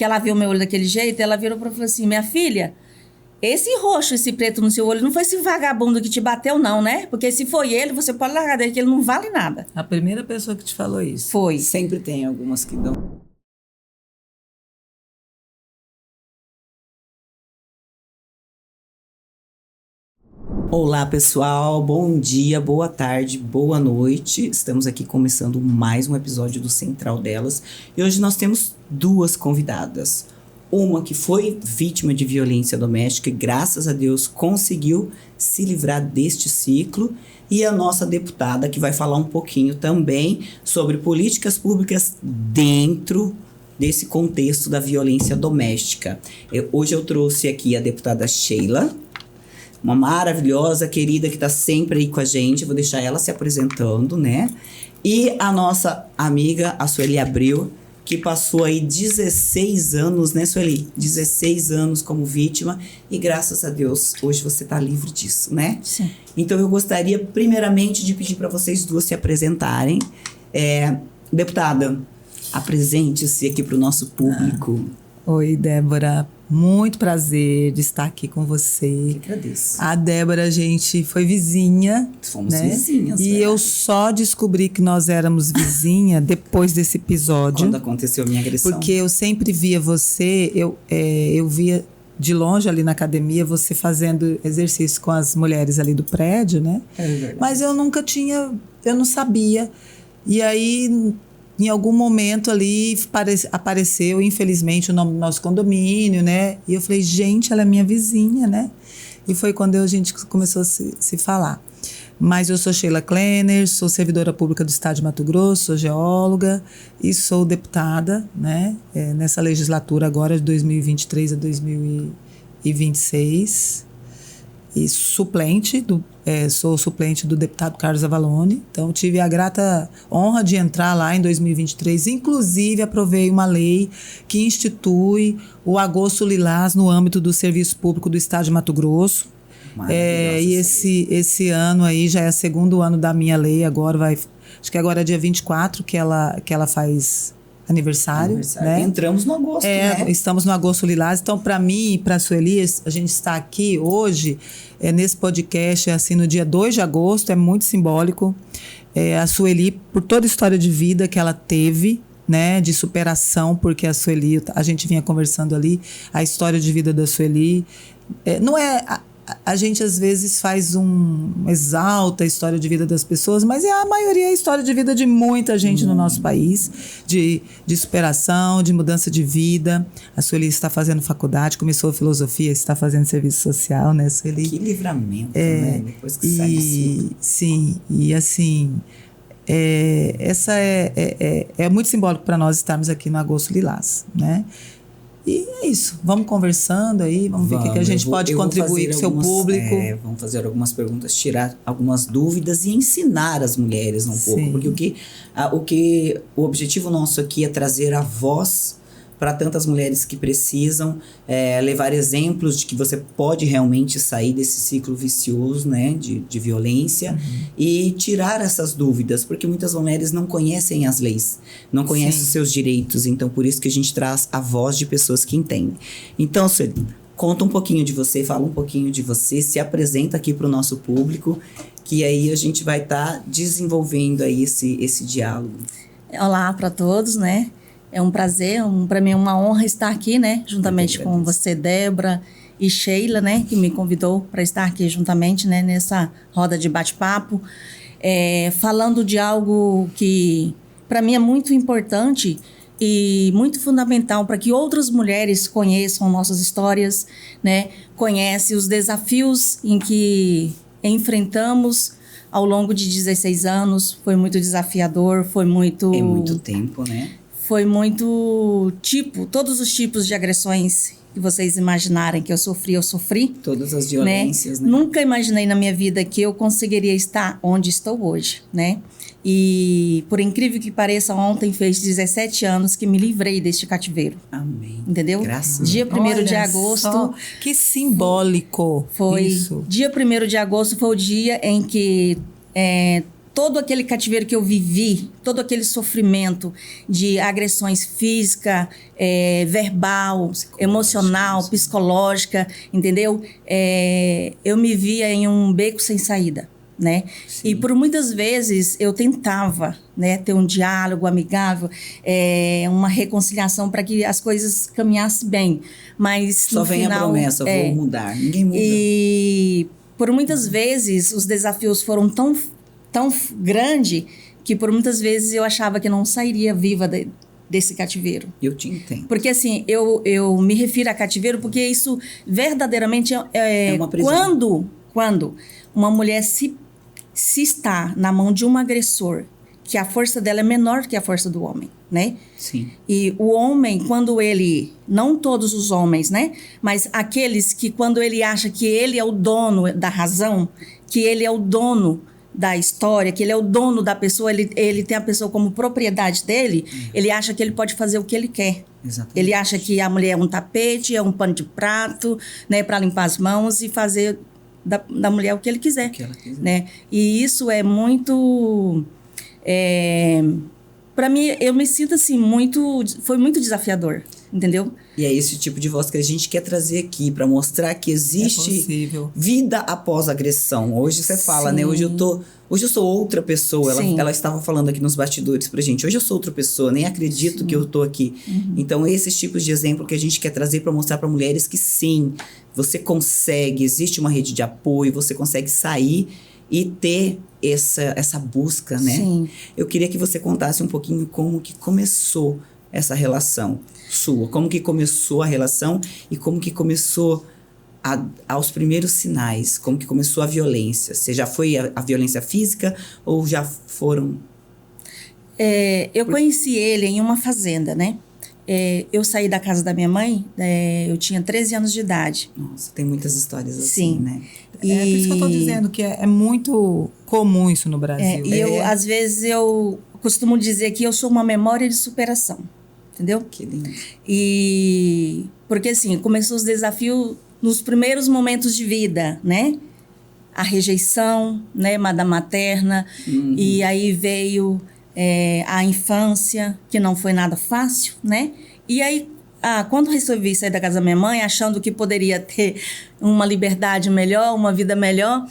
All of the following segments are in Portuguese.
que ela viu meu olho daquele jeito, ela virou pra mim e falou assim, minha filha, esse roxo, esse preto no seu olho, não foi esse vagabundo que te bateu não, né? Porque se foi ele, você pode largar dele, que ele não vale nada. A primeira pessoa que te falou isso. Foi. Sempre tem algumas que dão. Olá, pessoal. Bom dia, boa tarde, boa noite. Estamos aqui começando mais um episódio do Central Delas. E hoje nós temos duas convidadas. Uma que foi vítima de violência doméstica e, graças a Deus, conseguiu se livrar deste ciclo. E a nossa deputada, que vai falar um pouquinho também sobre políticas públicas dentro desse contexto da violência doméstica. Hoje eu trouxe aqui a deputada Sheila, uma maravilhosa, querida, que está sempre aí com a gente. Eu vou deixar ela se apresentando, né? E a nossa amiga, a Sueli Abreu, que passou aí 16 anos, né, Sueli? 16 anos como vítima e, graças a Deus, hoje você está livre disso, né? Sim. Então, eu gostaria, primeiramente, de pedir para vocês duas se apresentarem. Deputada, apresente-se aqui para o nosso público. Oi, Débora. Muito prazer de estar aqui com você. Que agradeço. A Débora, a gente foi vizinha. Fomos né? vizinhas. E eu só descobri que nós éramos vizinha depois desse episódio. Quando aconteceu a minha agressão. Porque eu sempre via você, eu via de longe ali na academia você fazendo exercício com as mulheres ali do prédio, né? É verdade. Mas eu não sabia. E aí, em algum momento ali, apareceu, infelizmente, o nome do nosso condomínio, né? E eu falei, gente, ela é minha vizinha, né? E foi quando a gente começou a se falar. Mas eu sou Sheila Klenner, sou servidora pública do Estado de Mato Grosso, sou geóloga e sou deputada, né? Nessa legislatura agora de 2023 a 2026. E sou suplente do deputado Carlos Avalone. Então, tive a grata honra de entrar lá em 2023. Inclusive, aprovei uma lei que institui o Agosto Lilás no âmbito do Serviço Público do Estado de Mato Grosso. E esse ano aí já é o segundo ano da minha lei. Acho que agora é dia 24 que ela faz aniversário. Né? Entramos no agosto, né? Estamos no Agosto Lilás. Então, para mim e para a Sueli, a gente está aqui hoje, nesse podcast, assim, no dia 2 de agosto, é muito simbólico. A Sueli, por toda a história de vida que ela teve, né, de superação, porque a Sueli, a gente vinha conversando ali, a história de vida da Sueli, não é... A gente, às vezes, exalta a história de vida das pessoas, mas a maioria é a história de vida de muita gente no nosso país, de superação, de mudança de vida. A Sueli está fazendo faculdade, começou filosofia, está fazendo serviço social, né, Sueli? Que livramento, né? Depois que sai assim. Sim, e assim... essa é muito simbólico para nós estarmos aqui no Agosto Lilás, né? E é isso, vamos conversando aí, vamos ver o que a gente pode contribuir com o seu público. Vamos fazer algumas perguntas, tirar algumas dúvidas e ensinar as mulheres um pouco. Porque o objetivo nosso aqui é trazer a voz para tantas mulheres que precisam, levar exemplos de que você pode realmente sair desse ciclo vicioso, né, de violência, e tirar essas dúvidas, porque muitas mulheres não conhecem as leis, não conhecem os seus direitos, então por isso que a gente traz a voz de pessoas que entendem. Então, Sueli, conta um pouquinho de você, fala um pouquinho de você, se apresenta aqui para o nosso público, que aí a gente vai estar desenvolvendo aí esse diálogo. Olá para todos, né? É um prazer, para mim é uma honra estar aqui, né? Juntamente com você, Débora e Sheila, né? Que me convidou para estar aqui juntamente, né? Nessa roda de bate-papo. Falando de algo que, para mim, é muito importante e muito fundamental para que outras mulheres conheçam nossas histórias, né? Conhecem os desafios em que enfrentamos ao longo de 16 anos. Foi muito desafiador, foi muito... É muito tempo, né? Foi muito todos os tipos de agressões que vocês imaginarem que eu sofri. Todas as violências, né? Nunca imaginei na minha vida que eu conseguiria estar onde estou hoje, né? E, por incrível que pareça, ontem fez 17 anos que me livrei deste cativeiro. Amém. Entendeu? Graças Dia 1º de agosto... Só, que simbólico. Foi. Isso. Dia 1º de agosto foi o dia em que... todo aquele cativeiro que eu vivi, todo aquele sofrimento de agressões física, verbal, emocional, psicológica, entendeu? Eu me via em um beco sem saída, né? Sim. E por muitas vezes eu tentava, né, ter um diálogo amigável, uma reconciliação para que as coisas caminhassem bem, mas Só no vem final, a promessa, vou mudar. Ninguém muda. E por muitas vezes os desafios foram tão grande que por muitas vezes eu achava que não sairia viva desse cativeiro. Eu te entendo. Porque assim, eu me refiro a cativeiro porque isso verdadeiramente É uma prisão. Quando uma mulher se está na mão de um agressor, que a força dela é menor que a força do homem, né? Sim. E o homem, quando ele, não todos os homens, né? Mas aqueles que quando ele acha que ele é o dono da razão, que ele é o dono da história, que ele é o dono da pessoa, ele tem a pessoa como propriedade dele, ele acha que ele pode fazer o que ele quer. Exatamente. Ele acha que a mulher é um tapete, é um pano de prato, né, para limpar as mãos e fazer da mulher o que ele quiser. O que ela quiser. Né? E isso é muito... para mim, eu me sinto assim, foi muito desafiador, entendeu? E é esse tipo de voz que a gente quer trazer aqui para mostrar que existe vida após agressão. Hoje você fala, né? Hoje eu sou outra pessoa. Ela estava falando aqui nos bastidores pra gente. Hoje eu sou outra pessoa, nem acredito que eu tô aqui. Uhum. Então, esses tipos de exemplo que a gente quer trazer para mostrar para mulheres que sim, você consegue, existe uma rede de apoio, você consegue sair e ter essa busca, né? Sim. Eu queria que você contasse um pouquinho como que começou essa relação sua, como que começou a relação e como que começou aos primeiros sinais, como que começou a violência. Você já foi a violência física ou já foram... Eu conheci ele em uma fazenda, né? Eu saí da casa da minha mãe, eu tinha 13 anos de idade. Nossa, tem muitas histórias assim, sim, né? Por isso que eu tô dizendo que é muito comum isso no Brasil. Às vezes, eu costumo dizer que eu sou uma memória de superação, entendeu? Que lindo. E porque assim, começou os desafios nos primeiros momentos de vida, né? A rejeição, né, da materna, e aí veio a infância, que não foi nada fácil, né? E aí, quando resolvi sair da casa da minha mãe, achando que poderia ter uma liberdade melhor, uma vida melhor,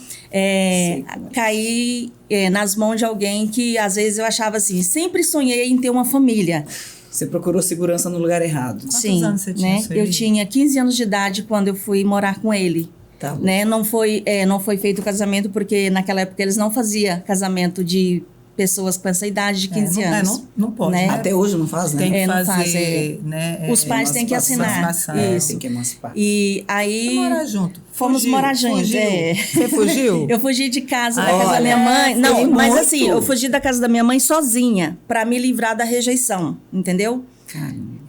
caí nas mãos de alguém que, às vezes, eu achava assim, sempre sonhei em ter uma família. Você procurou segurança no lugar errado. Quantos anos você tinha? Né? Eu tinha 15 anos de idade quando eu fui morar com ele. Tá bom. Né? Não foi feito o casamento, porque naquela época eles não faziam casamento de pessoas com essa idade de 15 anos. Não pode. Né? Até hoje não faz, né? Tem que fazer, né? Os pais têm que assinar. Isso. Tem que emancipar. E aí... morar junto. Fomos morar juntos. Você fugiu? Eu fugi de casa, da casa da minha mãe. Não, mas muito. assim, eu fugi da casa da minha mãe sozinha, para me livrar da rejeição, entendeu? Caramba.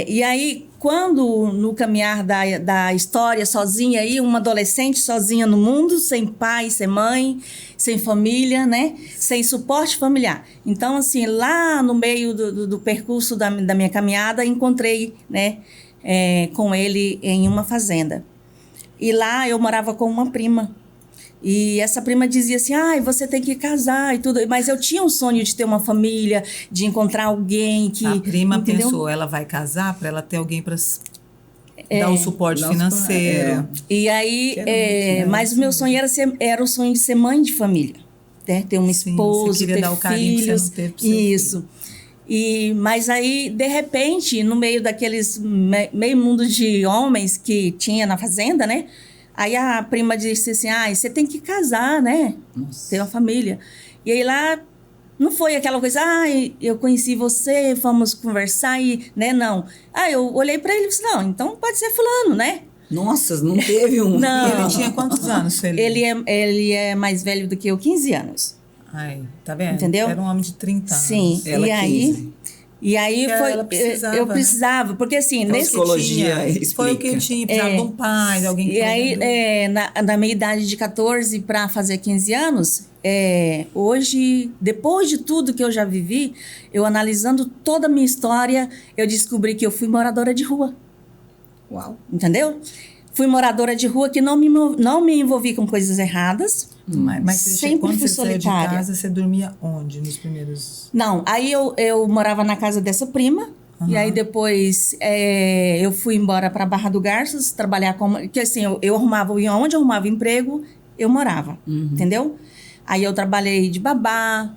E aí, quando no caminhar da história, sozinha aí, uma adolescente sozinha no mundo, sem pai, sem mãe, sem família, né? Sem suporte familiar. Então, assim, lá no meio do percurso da minha caminhada, encontrei, né, com ele em uma fazenda. E lá eu morava com uma prima. E essa prima dizia assim, você tem que casar e tudo. Mas eu tinha um sonho de ter uma família, de encontrar alguém que... A prima entendeu? pensou, ela vai casar para ela ter alguém para dar o suporte financeiro. E aí, mas o meu sonho era o sonho de ser mãe de família. Né? Ter um esposo, você queria ter dar o carinho filhos. Que você não teve pro seu isso. Mas aí, de repente, no meio daqueles meio mundo de homens que tinha na fazenda, né? Aí a prima disse assim, você tem que casar, né? Nossa. Ter uma família. E aí lá, não foi aquela coisa, eu conheci você, fomos conversar e, né, não. Eu olhei pra ele e disse, não, então pode ser fulano, né? Nossa, não teve um... Não. E ele tinha quantos anos, Felipe? Ele é mais velho do que eu, 15 anos. Tá vendo? Entendeu? Era um homem de 30 anos. Sim, Ela 15. E aí eu precisava, porque assim, nesse psicologia explica. Foi o que eu tinha, precisava de um pai, de alguém que... E aí, na minha idade de 14 para fazer 15 anos, hoje, depois de tudo que eu já vivi, eu analisando toda a minha história, eu descobri que eu fui moradora de rua. Uau. Entendeu? Fui moradora de rua que não me envolvi com coisas erradas. Mas sempre quando fui você saiu de solitária. casa, você dormia onde nos primeiros... Não, aí eu morava na casa dessa prima. E aí depois eu fui embora para Barra do Garças trabalhar como... Que assim, eu arrumava, onde eu arrumava emprego, eu morava, entendeu? Aí eu trabalhei de babá,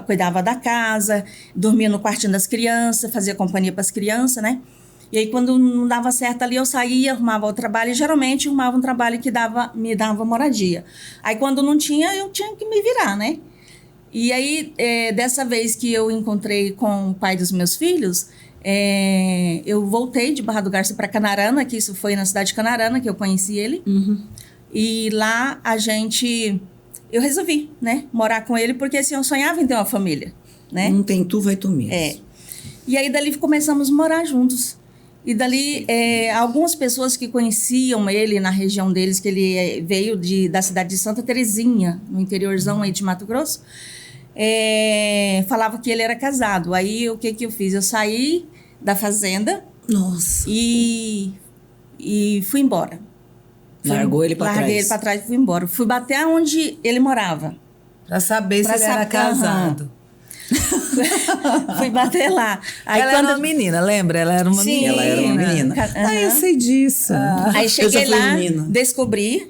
cuidava da casa, dormia no quartinho das crianças, fazia companhia para as crianças, né? E aí, quando não dava certo ali, eu saía, arrumava o trabalho. E, geralmente, arrumava um trabalho que me dava moradia. Aí, quando não tinha, eu tinha que me virar, né? E aí, dessa vez que eu encontrei com o pai dos meus filhos, eu voltei de Barra do Garça para Canarana, que isso foi na cidade de Canarana, que eu conheci ele. E lá, eu resolvi, né? Morar com ele, porque assim, eu sonhava em ter uma família, né? Não tem tu, vai tu mesmo. E aí, dali, começamos a morar juntos. E dali, algumas pessoas que conheciam ele na região deles, que ele veio da cidade de Santa Terezinha, no interiorzão aí de Mato Grosso, falavam que ele era casado. Aí, o que eu fiz? Eu saí da fazenda. Nossa. E fui embora. Largou ele pra trás. Larguei ele pra trás e fui embora. Fui bater onde ele morava. Pra saber se ele era casado. Fui bater lá. Aí ela era uma menina, lembra? Ela era uma menina. Ela era uma menina. Eu sei disso. Aí cheguei lá, menina. descobri,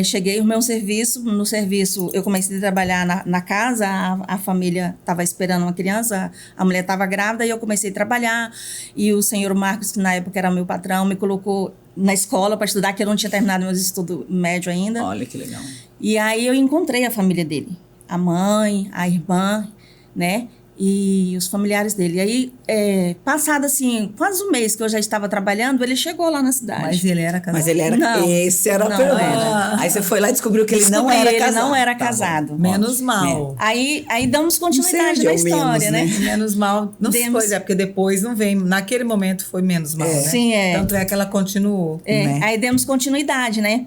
cheguei no meu serviço. No serviço, eu comecei a trabalhar na casa, a família estava esperando uma criança, a mulher estava grávida, e eu comecei a trabalhar. E o senhor Marcos, que na época era meu patrão, me colocou na escola para estudar, que eu não tinha terminado meus estudos médio ainda. Olha que legal. E aí eu encontrei a família dele, a mãe, a irmã, né? E os familiares dele. E aí, passado assim, quase um mês que eu já estava trabalhando, ele chegou lá na cidade. Mas ele era casado? Mas ele era... Não, esse era a não pergunta. era. Aí você foi lá e descobriu que ele não era casado. Ele não era Tá casado. bom. Menos mal. Aí damos continuidade Não na sei, história, menos, né? Menos mal. Não sei, Demos- porque depois não vem. Naquele momento foi menos mal, né? Sim, Tanto é que ela continuou. né? Aí demos continuidade, né?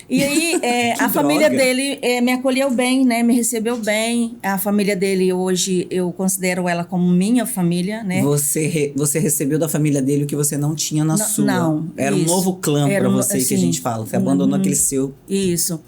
E aí, a Que família droga. dele me acolheu bem, né? Me recebeu bem. A família dele, hoje, eu considero ela como minha família, né? Você recebeu da família dele o que você não tinha na sua. Não, Era um isso. novo clã Era pra um- você, que a assim, gente fala. Você abandonou aquele seu. Isso.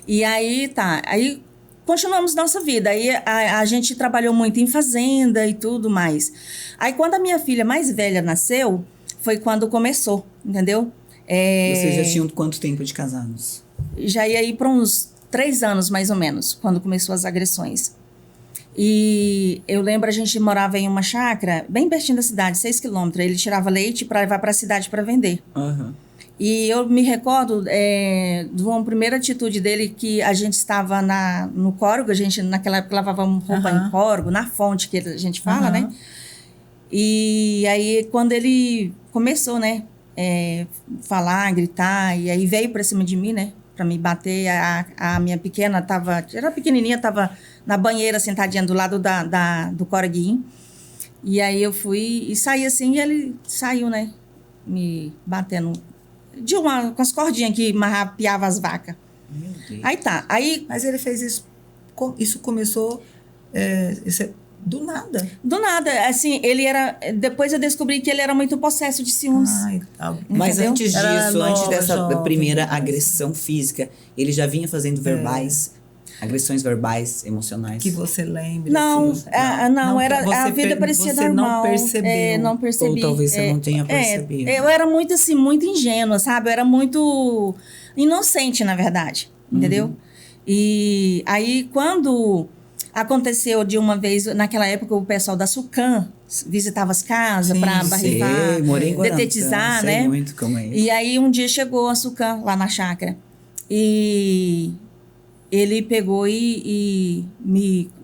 E aí, aí continuamos nossa vida. Aí a gente trabalhou muito em fazenda e tudo mais. Aí quando a minha filha mais velha nasceu, foi quando começou, entendeu? Vocês já tinham quanto tempo de casados? Já ia ir para uns 3 anos, mais ou menos, quando começou as agressões. E eu lembro, a gente morava em uma chácara, bem pertinho da cidade, 6 quilômetros. Ele tirava leite para levar para a cidade para vender. E eu me recordo de uma primeira atitude dele, que a gente estava no córrego, a gente naquela época lavava roupa em córrego, na fonte que a gente fala, né? E aí quando ele começou, né, falar, gritar, e aí veio para cima de mim, né, para me bater, a minha pequena era pequenininha, estava na banheira sentadinha do lado do corguinho. E aí eu fui e saí assim, e ele saiu, né, me batendo com as cordinhas que marrapiava as vacas. Meu Deus. Aí tá, aí Mas ele fez isso. Isso começou do nada. do nada, assim, ele era... Depois eu descobri que ele era muito possesso de ciúmes. Mas Entendeu? antes disso, Era antes nova, dessa jovem, primeira mas- agressão física, ele já vinha fazendo verbais, agressões verbais, emocionais. Que você lembra? Não, assim, não, era, você a vida parecia você normal. não percebeu. Não percebi. Ou talvez você não tenha percebido. Eu era muito assim, muito ingênua, sabe? Eu era muito inocente, na verdade, entendeu? E aí, quando aconteceu de uma vez, naquela época, o pessoal da SUCAM visitava as casas para Sei, barrivar, morei em Guarantã, detetizar, sei né? muito como é isso. E aí, um dia chegou a SUCAM lá na chácara. E ele pegou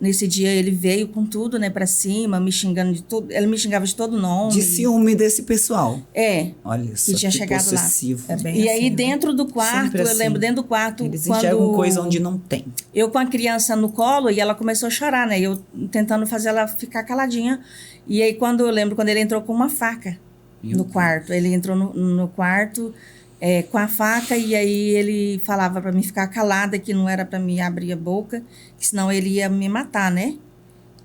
nesse dia ele veio com tudo, né, pra cima, me xingando de tudo. Ele me xingava de todo nome. De ciúme desse pessoal. Que Olha só, tinha que chegado lá. possessivo. É bem E assim, aí, né? dentro do quarto, Sempre eu assim. lembro, dentro do quarto, Eles quando enxergam coisa onde não tem. eu com a criança no colo, e ela começou a chorar, né? Eu tentando fazer ela ficar caladinha. E aí, quando ele entrou com uma faca no quarto. Ele entrou no quarto com a faca, e aí ele falava para mim ficar calada, que não era para mim abrir a boca, que senão ele ia me matar, né?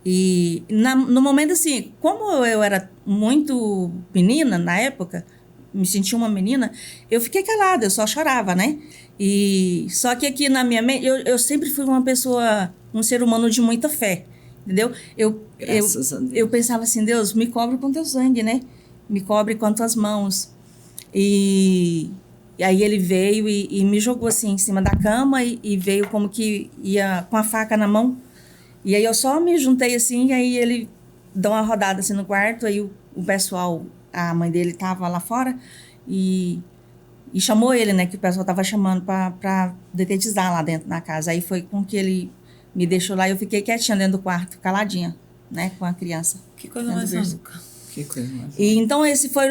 E no momento, assim, como eu era muito menina na época, me sentia uma menina, eu fiquei calada, eu só chorava, né? E só que aqui na minha mente, eu sempre fui uma pessoa, um ser humano de muita fé, entendeu? Graças a Deus. Eu pensava assim, Deus, me cobre com teu sangue, né? Me cobre com tuas mãos. E aí ele veio e me jogou assim em cima da cama e veio como que ia com a faca na mão. E aí eu só me juntei assim, e aí ele deu uma rodada assim no quarto, aí o pessoal, a mãe dele estava lá fora e chamou ele, né, que o pessoal estava chamando para detetizar lá dentro da casa. Aí foi com que ele me deixou lá e eu fiquei quietinha dentro do quarto, caladinha, né, com a criança. Que coisa mais maluca. Que coisa mais E então esse foi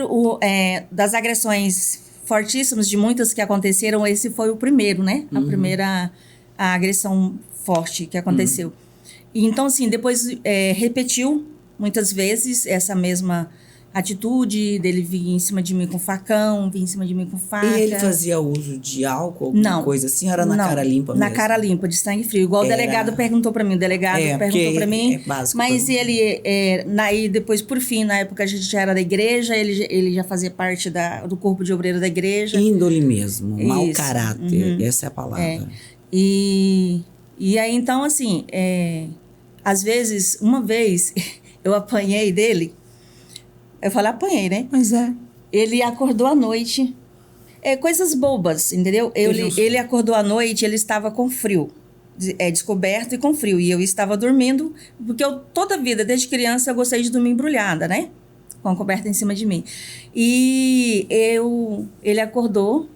das agressões fortíssimas, de muitas que aconteceram, esse foi o primeiro, né? A primeira agressão forte que aconteceu. E então, assim, depois repetiu muitas vezes essa mesma atitude dele vir em cima de mim com facão, vir em cima de mim com faca. E ele fazia uso de álcool, alguma coisa assim? Era na cara limpa mesmo? Na cara limpa, de sangue frio. Igual o delegado perguntou pra mim. O delegado perguntou pra mim. É básico. Mas ele, aí depois, por fim, na época a gente já era da igreja, ele já fazia parte do corpo de obreiro da igreja. Índole mesmo, mau caráter, essa é a palavra. E aí, então, assim, às vezes, uma vez, eu apanhei dele. Eu falei, apanhei, né? Mas Ele acordou à noite. Coisas bobas, entendeu? Ele acordou à noite, ele estava com frio. Descoberto e com frio. E eu estava dormindo, porque toda a vida, desde criança, eu gostei de dormir embrulhada, né? Com a coberta em cima de mim. E ele acordou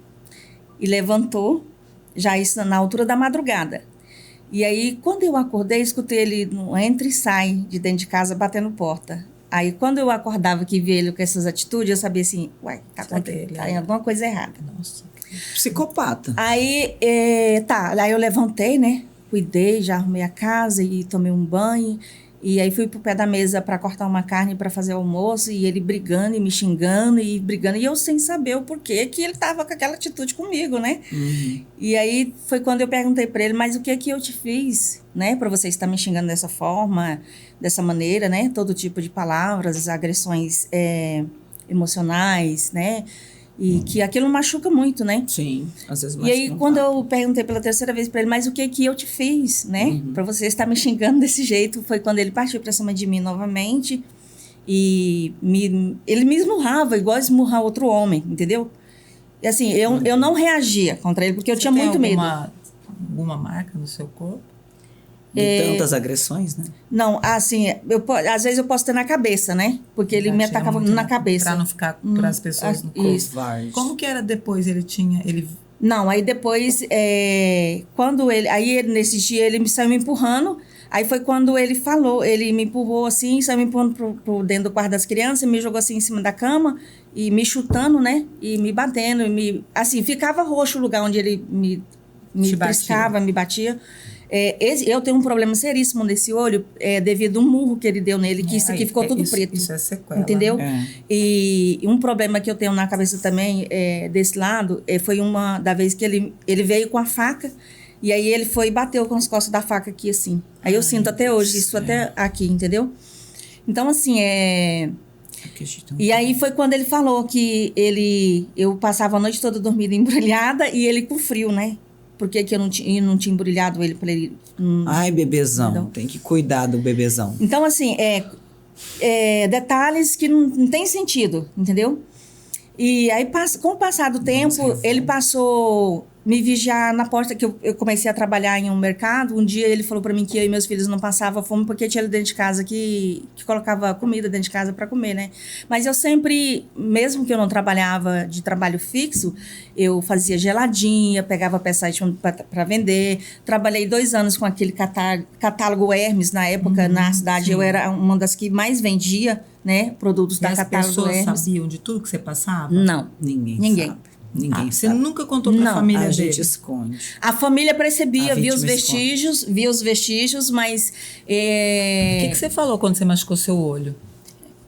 e levantou, já isso na altura da madrugada. E aí, quando eu acordei, escutei ele no entra e sai de dentro de casa, batendo porta. Aí, quando eu acordava que via ele com essas atitudes, eu sabia assim, uai, tá alguma coisa errada. Nossa. Psicopata. Aí, aí eu levantei, né? Cuidei, já arrumei a casa e tomei um banho. E aí fui pro pé da mesa para cortar uma carne para fazer almoço, e ele brigando e me xingando e brigando, e eu sem saber o porquê que ele tava com aquela atitude comigo, né? E aí foi quando eu perguntei para ele, mas o que eu te fiz, né, para você estar me xingando dessa forma, dessa maneira, né? Todo tipo de palavras, agressões emocionais, né? E que aquilo machuca muito, né? Sim, às vezes machuca. E aí, quando eu perguntei pela terceira vez para ele, mas o que eu te fiz, né? Para você estar me xingando desse jeito, foi quando ele partiu para cima de mim novamente. E ele me esmurrava, igual esmurrar outro homem, entendeu? E assim, eu não reagia contra ele, porque eu tinha muito medo. Alguma marca no seu corpo? De tantas agressões, né? Não, assim, às vezes eu posso ter na cabeça, né? Porque ele me atacava na cabeça. Pra não ficar para as pessoas no corpo. Isso. Como que era depois? Não, aí depois, quando aí nesse dia ele me saiu me empurrando, aí foi quando ele falou, ele me empurrou assim, saiu me empurrando pro dentro do quarto das crianças, me jogou assim em cima da cama, e me chutando, né? E me batendo, assim, ficava roxo o lugar onde ele me triscava, me batia. Eu tenho um problema seríssimo nesse olho, devido a um murro que ele deu nele, que isso aqui ficou tudo preto. Isso é sequela. Entendeu? E um problema que eu tenho na cabeça também, desse lado, foi uma da vez que ele veio com a faca, e aí ele foi e bateu com as costas da faca aqui, assim. Aí eu sinto até hoje, isso até aqui, entendeu? Então, assim, E aí foi quando ele falou que eu passava a noite toda dormida embrulhada e ele com frio, né? Porque que eu não tinha embrulhado ele para ele... Ai, bebezão. Então, tem que cuidar do bebezão. Então, assim, detalhes que não tem sentido, entendeu? E aí, com o passar do tempo, ele passou me vigiar na porta, que eu comecei a trabalhar em um mercado. Um dia ele falou para mim que eu e meus filhos não passavam fome porque tinha ele dentro de casa que colocava comida dentro de casa para comer, né? Mas eu sempre, mesmo que eu não trabalhava de trabalho fixo, eu fazia geladinha, pegava peça para vender. Trabalhei 2 anos com aquele catálogo Hermes na época, na cidade. Sim. Eu era uma das que mais vendia, né, produtos da catálogo Hermes. As pessoas sabiam de tudo que você passava? Não. Ninguém sabe. Ninguém Você sabe. nunca contou pra família dele? A gente esconde. A família percebia, via os vestígios, mas... O que você falou quando você machucou seu olho?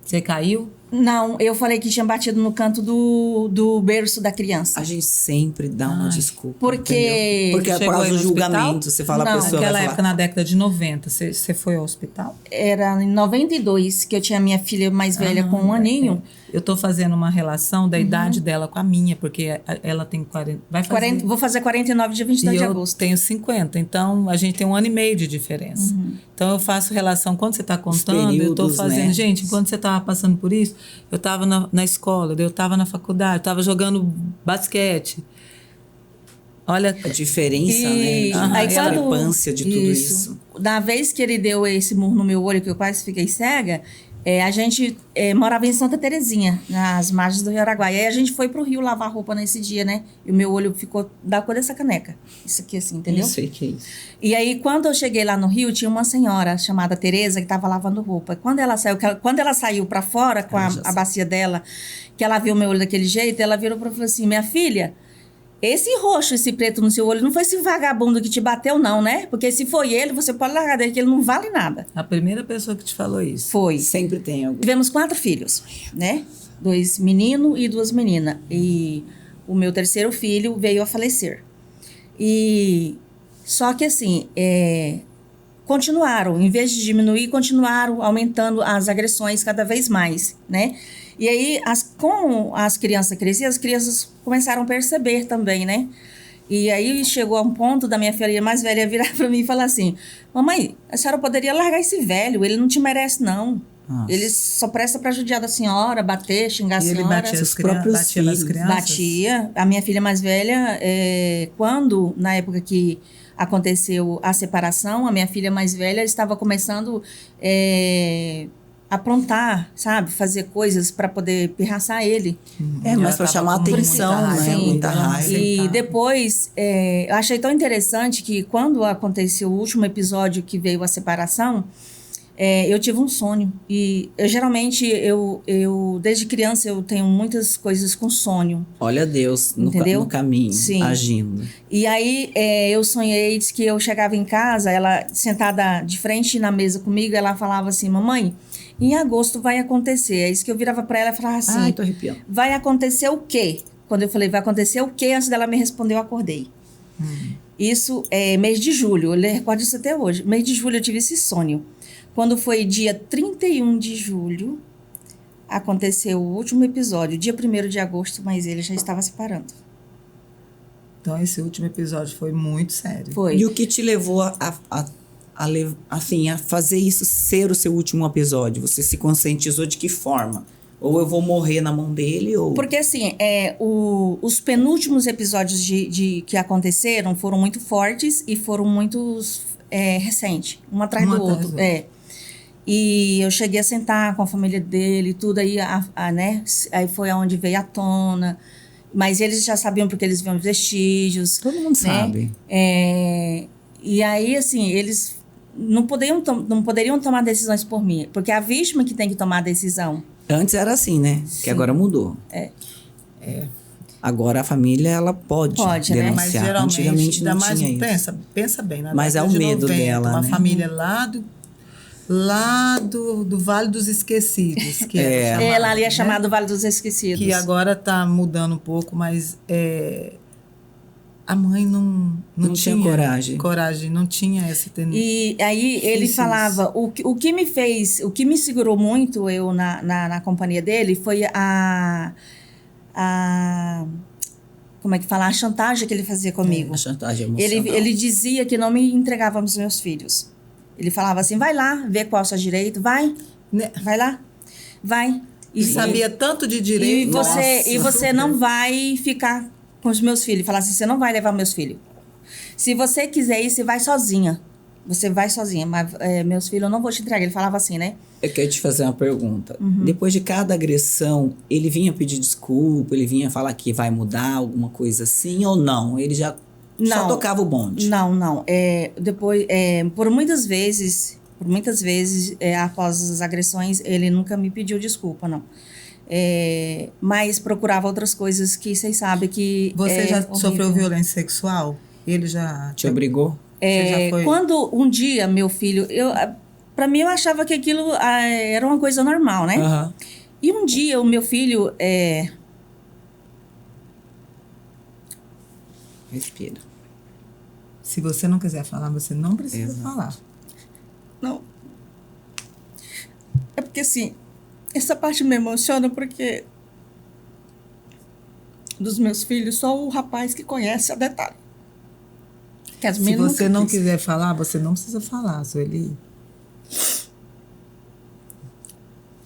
Você caiu? Não, eu falei que tinha batido no canto do berço da criança. A gente sempre dá uma desculpa. Porque... Porque é por causa do julgamento. Você fala, a pessoa naquela vai época, na década de 90, você foi ao hospital? Era em 92, que eu tinha minha filha mais velha com 1 aninho. Eu tô fazendo uma relação da idade dela com a minha, porque ela tem 40... Vai fazer... 40, vou fazer 49 dia 22 de agosto. Eu tenho 50, então a gente tem 1 ano e meio de diferença. Então eu faço relação, quando você está contando, eu estou fazendo... Né? Gente, enquanto você estava passando por isso, eu estava na escola, eu estava na faculdade, eu estava jogando basquete. Olha a diferença, né? A discrepância de tudo isso. Da vez que ele deu esse murro no meu olho, que eu quase fiquei cega, a gente morava em Santa Terezinha, nas margens do Rio Araguaia. E aí a gente foi pro Rio lavar roupa nesse dia, né? E o meu olho ficou da cor dessa caneca. Isso aqui, assim, entendeu? Eu sei que é isso. E aí, quando eu cheguei lá no Rio, tinha uma senhora chamada Tereza que estava lavando roupa. Quando ela saiu para fora com a bacia dela, que ela viu o meu olho daquele jeito, ela virou para mim e falou assim: minha filha, esse roxo, esse preto no seu olho, não foi esse vagabundo que te bateu, não, né? Porque se foi ele, você pode largar dele, que ele não vale nada. A primeira pessoa que te falou isso. Foi. Sempre tem alguém. Tivemos 4 filhos, né? 2 meninos e 2 meninas. E o meu terceiro filho veio a falecer. E só que assim, continuaram, em vez de diminuir, continuaram aumentando as agressões cada vez mais, né? E aí, com as crianças cresciam, as crianças começaram a perceber também, né? E aí chegou a um ponto da minha filha mais velha virar para mim e falar assim: mamãe, a senhora poderia largar esse velho, ele não te merece, não. Nossa. Ele só presta para judiar da senhora, bater, xingar a senhora. E ele batia os próprios filhos. Nas crianças? Batia. A minha filha mais velha, quando, na época que aconteceu a separação, a minha filha mais velha estava começando aprontar, sabe? Fazer coisas para poder pirraçar ele. Mas para chamar a atenção, né? Muita raiva. E depois, eu achei tão interessante que quando aconteceu o último episódio que veio a separação, eu tive um sonho. E geralmente, desde criança, eu tenho muitas coisas com sonho. Olha Deus no caminho, sim, agindo. E aí, eu sonhei que eu chegava em casa, ela sentada de frente na mesa comigo, ela falava assim: mamãe, em agosto vai acontecer. É isso que eu virava para ela e falava assim: ai, tô arrepiando. Vai acontecer o quê? Quando eu falei, vai acontecer o quê? Antes dela me responder, eu acordei. Isso é mês de julho, eu recordo isso até hoje. Mês de julho eu tive esse sonho. Quando foi dia 31 de julho, aconteceu o último episódio, dia 1º de agosto, mas ele já estava separando. Então, esse último episódio foi muito sério. Foi. E o que te levou a fazer isso ser o seu último episódio? Você se conscientizou de que forma? Ou eu vou morrer na mão dele, ou... Porque, assim, os penúltimos episódios que aconteceram foram muito fortes e foram muito recentes, um atrás do outro. E eu cheguei a sentar com a família dele, tudo aí, né? Aí foi aonde veio à tona. Mas eles já sabiam porque eles viam os vestígios. Todo mundo sabe. E aí, assim, eles não poderiam tomar decisões por mim, porque é a vítima que tem que tomar a decisão. Antes era assim, né? Sim. Que agora mudou. Agora a família, ela pode denunciar. Né? Mas geralmente, antigamente não tinha isso. Pensa bem. Mas é o medo 90, dela, uma né? família lá do Vale dos Esquecidos. Que lá ali é chamado Vale dos Esquecidos. Que agora está mudando um pouco, mas a mãe não tinha coragem, não tinha essa tendência. E aí ele falava, o que me segurou muito eu na companhia dele foi como é que fala? A chantagem que ele fazia comigo. A chantagem emocional. Ele dizia que não me entregava aos meus filhos. Ele falava assim: vai lá, vê qual é o seu direito, vai lá, vai. E sabia tanto de direito. E você não vai ficar com os meus filhos. Falava assim: você não vai levar meus filhos. Se você quiser ir, você vai sozinha. Você vai sozinha, mas meus filhos eu não vou te entregar. Ele falava assim, né? Eu quero te fazer uma pergunta. Depois de cada agressão, ele vinha pedir desculpa, ele vinha falar que vai mudar, alguma coisa assim, ou não? Ele só tocava o bonde? Não. Depois, por muitas vezes, após as agressões, ele nunca me pediu desculpa, não. Mas procurava outras coisas que vocês sabem que... Você já sofreu violência sexual? Ele já... Te obrigou? Quando um dia meu filho... Para mim, eu achava que aquilo era uma coisa normal, né? E um dia o meu filho... Respira. Se você não quiser falar, você não precisa falar. Não. É porque, assim, Essa parte me emociona porque dos meus filhos, só o rapaz que conhece a detalhe. Que as Se meninas você nunca não quis. quiser falar, você não precisa falar, Sueli.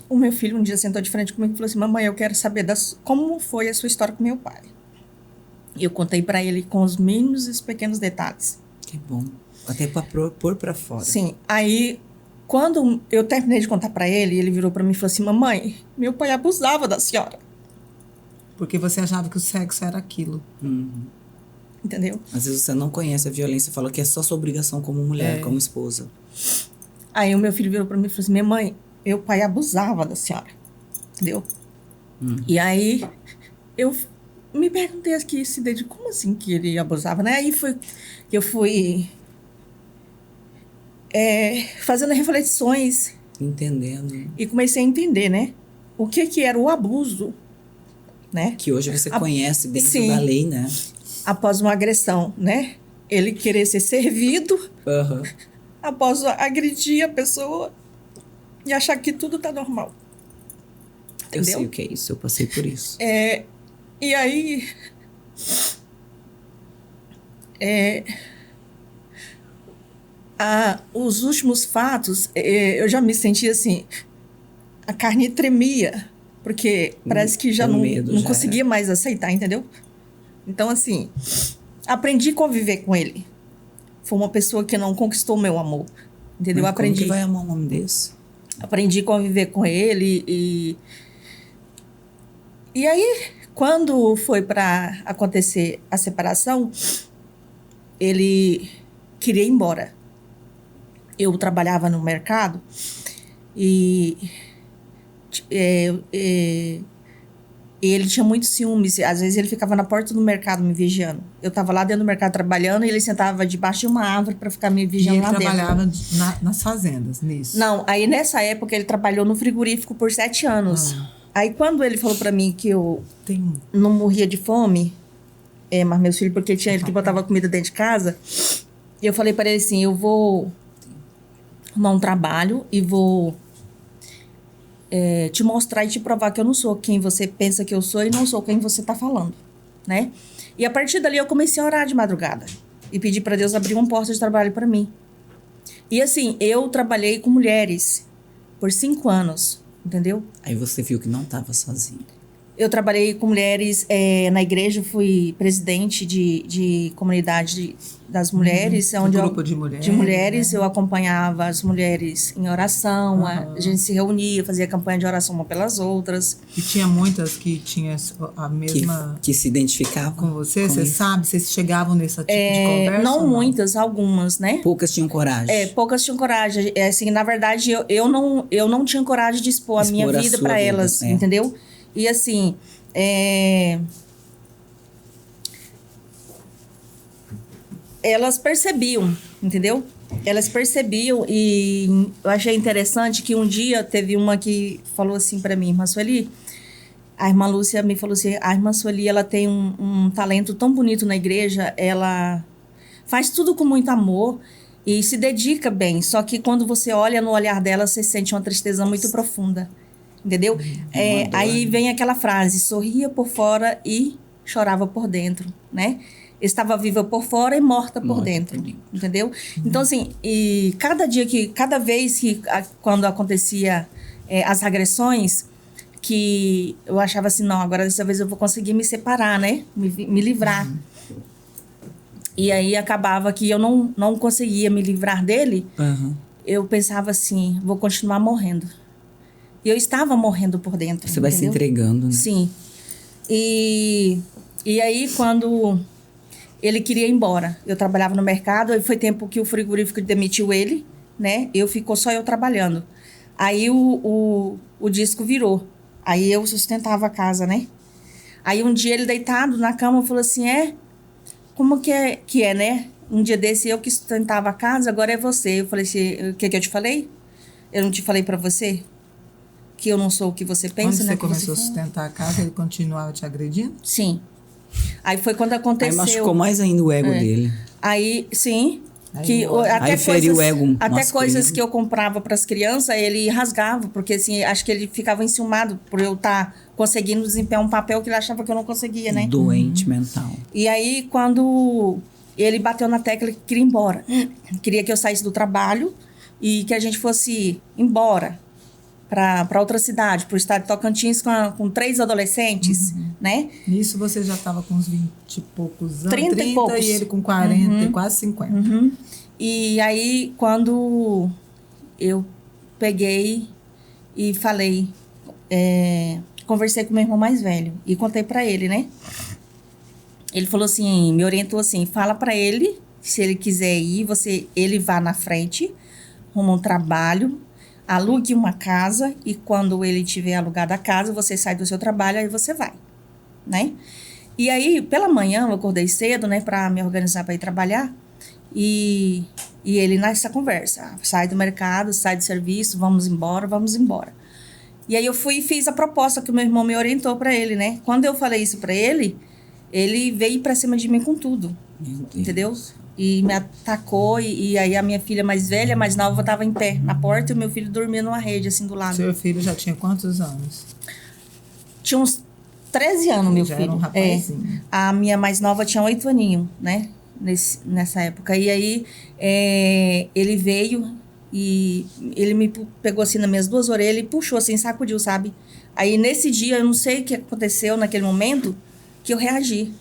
O meu filho um dia sentou de frente comigo e falou assim: mamãe, eu quero saber como foi a sua história com meu pai. E eu contei para ele com os mínimos e os pequenos detalhes. Que bom. Até pra pôr pra fora. Sim. Aí, quando eu terminei de contar para ele, ele virou para mim e falou assim: mamãe, meu pai abusava da senhora. Porque você achava que o sexo era aquilo. Entendeu? Às vezes você não conhece a violência, fala que é só sua obrigação como mulher, como esposa. Aí o meu filho virou para mim e falou assim: minha mãe, meu pai abusava da senhora. Entendeu? E aí eu me perguntei aqui, como assim que ele abusava, né? Aí foi que eu fui fazendo reflexões Entendendo. e comecei a entender, né? O que era o abuso, né? Que hoje você conhece dentro Sim. da lei, né? Após uma agressão, né? Ele querer ser servido após agredir a pessoa e achar que tudo tá normal. Eu Entendeu? sei o que é isso, eu passei por isso. E aí, os últimos fatos, eu já me senti assim, a carne tremia, porque parece que já o não medo já conseguia mais aceitar, entendeu? Então, assim, aprendi a conviver com ele. Foi uma pessoa que não conquistou meu amor, entendeu? Mas como que vai amar um homem desse? Aprendi a conviver com ele e aí, quando foi para acontecer a separação, ele queria ir embora. Eu trabalhava no mercado e ele tinha muitos ciúmes. Às vezes ele ficava na porta do mercado me vigiando. Eu estava lá dentro do mercado trabalhando e ele sentava debaixo de uma árvore para ficar me vigiando lá dentro. E ele trabalhava nas fazendas, nisso? Não, aí nessa época ele trabalhou no frigorífico por 7 anos. Aí quando ele falou para mim que eu não morria de fome, mas meus filhos, porque tinha ele que botava comida dentro de casa, eu falei para ele assim: eu vou arrumar um trabalho e vou te mostrar e te provar que eu não sou quem você pensa que eu sou e não sou quem você tá falando, né? E a partir dali eu comecei a orar de madrugada e pedir para Deus abrir uma porta de trabalho para mim. E assim, eu trabalhei com mulheres por 5 anos, entendeu? Aí você viu que não estava sozinho. Eu trabalhei com mulheres na igreja, fui presidente de comunidade das mulheres. Onde grupo de mulheres. De mulheres, né? eu acompanhava as mulheres em oração, a gente se reunia, fazia campanha de oração uma pelas outras. E tinha muitas que tinham a mesma... Que se identificavam com você? com Você isso. sabe? Vocês chegavam nesse tipo de conversa? Não muitas, algumas, né? Poucas tinham coragem. Poucas tinham coragem. Assim, na verdade, eu não tinha coragem de expor a minha vida para elas, entendeu? E assim, elas percebiam, entendeu? Elas percebiam e eu achei interessante que um dia teve uma que falou assim para mim: irmã Sueli, a irmã Lúcia me falou assim, a irmã Sueli, ela tem um talento tão bonito na igreja, ela faz tudo com muito amor e se dedica bem, só que quando você olha no olhar dela, você sente uma tristeza muito profunda. Entendeu? Aí vem aquela frase: sorria por fora e chorava por dentro, né? Estava viva por fora e morta por dentro, entendeu? Então, assim, e cada vez que quando acontecia as agressões, que eu achava assim, não, agora dessa vez eu vou conseguir me separar, né? Me livrar. E aí acabava que eu não conseguia me livrar dele. Eu pensava assim, vou continuar morrendo. E eu estava morrendo por dentro. Você vai se entregando, né? Sim. E aí, quando ele queria ir embora, eu trabalhava no mercado, aí foi tempo que o frigorífico demitiu ele, né? Ficou só eu trabalhando. Aí o disco virou. Aí eu sustentava a casa, né? Aí um dia ele deitado na cama falou assim: como que é, né? Um dia desse eu que sustentava a casa, agora é você. Eu falei assim: o que eu te falei? Eu não te falei pra você? Que eu não sou o que você pensa, quando né? Você começou a sustentar a casa, ele continuava te agredindo? Sim. Aí foi quando aconteceu. Aí machucou mais ainda o ego dele. Aí, sim. Aí feriu o ego até masculino. coisas que eu comprava para as crianças, ele rasgava, porque assim, acho que ele ficava enciumado por eu estar conseguindo desempenhar um papel que ele achava que eu não conseguia, né? Doente mental. E aí, quando ele bateu na tecla que queria ir embora, queria que eu saísse do trabalho e que a gente fosse embora para outra cidade, para o estado de Tocantins, com 3 adolescentes, né? Nisso você já estava com uns 20 e poucos anos. 30 e poucos. E ele com 40, quase 50. E aí, quando eu peguei e falei, conversei com meu irmão mais velho e contei para ele, né? Ele falou assim, me orientou assim, fala para ele, se ele quiser ir, ele vá na frente, arruma um trabalho, alugue uma casa e quando ele tiver alugado a casa, você sai do seu trabalho, aí você vai, né? E aí, pela manhã, eu acordei cedo, né, para me organizar para ir trabalhar e ele nessa conversa, sai do mercado, sai do serviço, vamos embora. E aí eu fui e fiz a proposta que o meu irmão me orientou para ele, né? Quando eu falei isso para ele veio para cima de mim com tudo, entendeu? E me atacou, e aí a minha filha mais velha, mais nova, estava em pé na porta e o meu filho dormia numa rede, assim, do lado. Seu filho já tinha quantos anos? Tinha uns 13 anos, meu já filho. Era um rapazinho. A minha mais nova tinha 8 aninhos, né? Nessa época. E aí, ele veio e ele me pegou assim nas minhas 2 orelhas e puxou assim, sacudiu, sabe? Aí, nesse dia, eu não sei o que aconteceu naquele momento, que eu reagi.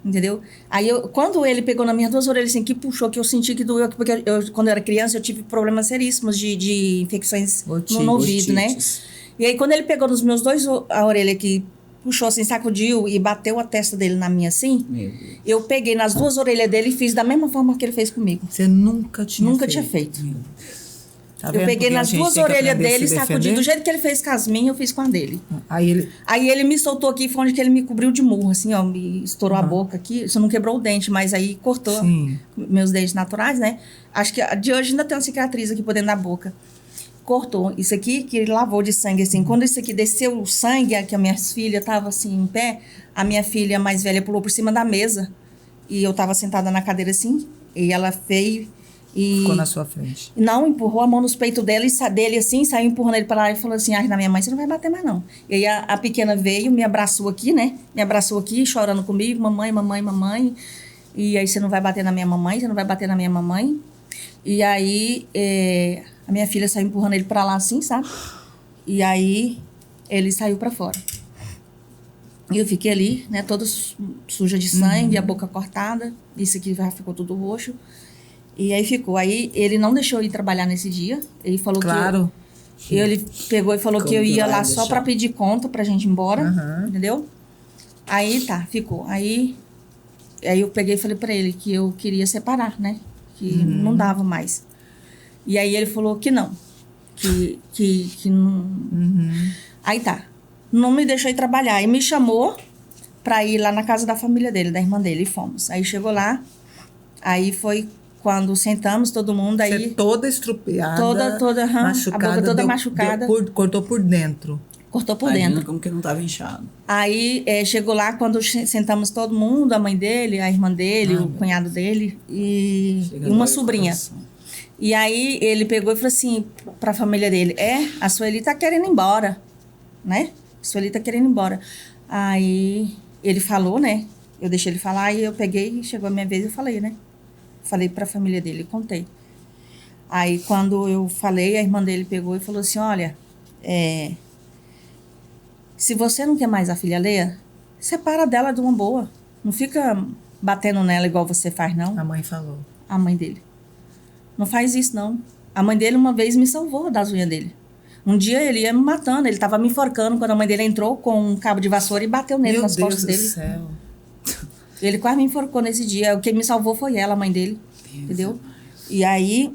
Entendeu? Aí, quando ele pegou nas minhas 2 orelhas, assim, que puxou, que eu senti que doeu, porque quando eu era criança, eu tive problemas seríssimos de infecções no ouvido, né? E aí, quando ele pegou nos meus 2 a orelha aqui, puxou assim, sacudiu e bateu a testa dele na minha assim, eu peguei nas 2 orelhas dele e fiz da mesma forma que ele fez comigo. Você nunca tinha feito. Tá eu peguei nas 2 orelhas dele e sacudi. Do jeito que ele fez com as minhas, eu fiz com a dele. Aí ele me soltou aqui, foi onde que ele me cobriu de murro, assim, ó, me estourou a boca aqui. Isso não quebrou o dente, mas aí cortou meus dentes naturais, né? Acho que de hoje ainda tem uma cicatriz aqui por dentro da boca. Cortou isso aqui, que ele lavou de sangue, assim. Quando isso aqui desceu o sangue, que a minha filha tava assim, em pé, a minha filha mais velha pulou por cima da mesa. E eu tava sentada na cadeira, assim, e ela veio e... Ficou na sua frente. Não, empurrou a mão nos peitos dele, assim, saiu empurrando ele para lá e falou assim, na minha mãe, você não vai bater mais, não. E aí a pequena veio, me abraçou aqui, né? Me abraçou aqui, chorando comigo, mamãe. E aí, você não vai bater na minha mamãe, você não vai bater na minha mamãe. E aí, a minha filha saiu empurrando ele pra lá assim, sabe? E aí, ele saiu pra fora. E eu fiquei ali, né, toda suja de sangue, a boca cortada. Isso aqui já ficou tudo roxo. E aí ficou. Aí, ele não deixou eu ir trabalhar nesse dia. Ele falou que... Ele pegou e falou que eu ia lá só pra pedir conta pra gente ir embora. Entendeu? Aí, tá, ficou. Aí eu peguei e falei pra ele que eu queria separar, né? Que não dava mais. E aí ele falou que não. Que não... Aí tá. Não me deixou ir trabalhar. E me chamou pra ir lá na casa da família dele, da irmã dele. E fomos. Aí chegou lá. Aí foi quando sentamos, todo mundo. Aí você toda estrupiada. Toda machucada. A boca toda machucada. Cortou por dentro. Cortou por dentro. Como que não tava inchado. Aí chegou lá, quando sentamos todo mundo, a mãe dele, a irmã dele, o cunhado dele e uma sobrinha. E aí ele pegou e falou assim pra família dele, a Sueli tá querendo ir embora, né? A Sueli tá querendo ir embora. Aí ele falou, né? Eu deixei ele falar e eu peguei, chegou a minha vez e eu falei, né? Falei pra família dele, contei. Aí quando eu falei, a irmã dele pegou e falou assim, olha, se você não quer mais a filha Leia, separa dela de uma boa. Não fica batendo nela igual você faz, não. A mãe falou. A mãe dele. Não faz isso, não. A mãe dele uma vez me salvou das unhas dele. Um dia ele ia me matando, ele tava me enforcando quando a mãe dele entrou com um cabo de vassoura e bateu nele nas costas dele. Meu Deus do céu. Ele quase me enforcou nesse dia. O que me salvou foi ela, a mãe dele. Deus, entendeu? Deus. E aí,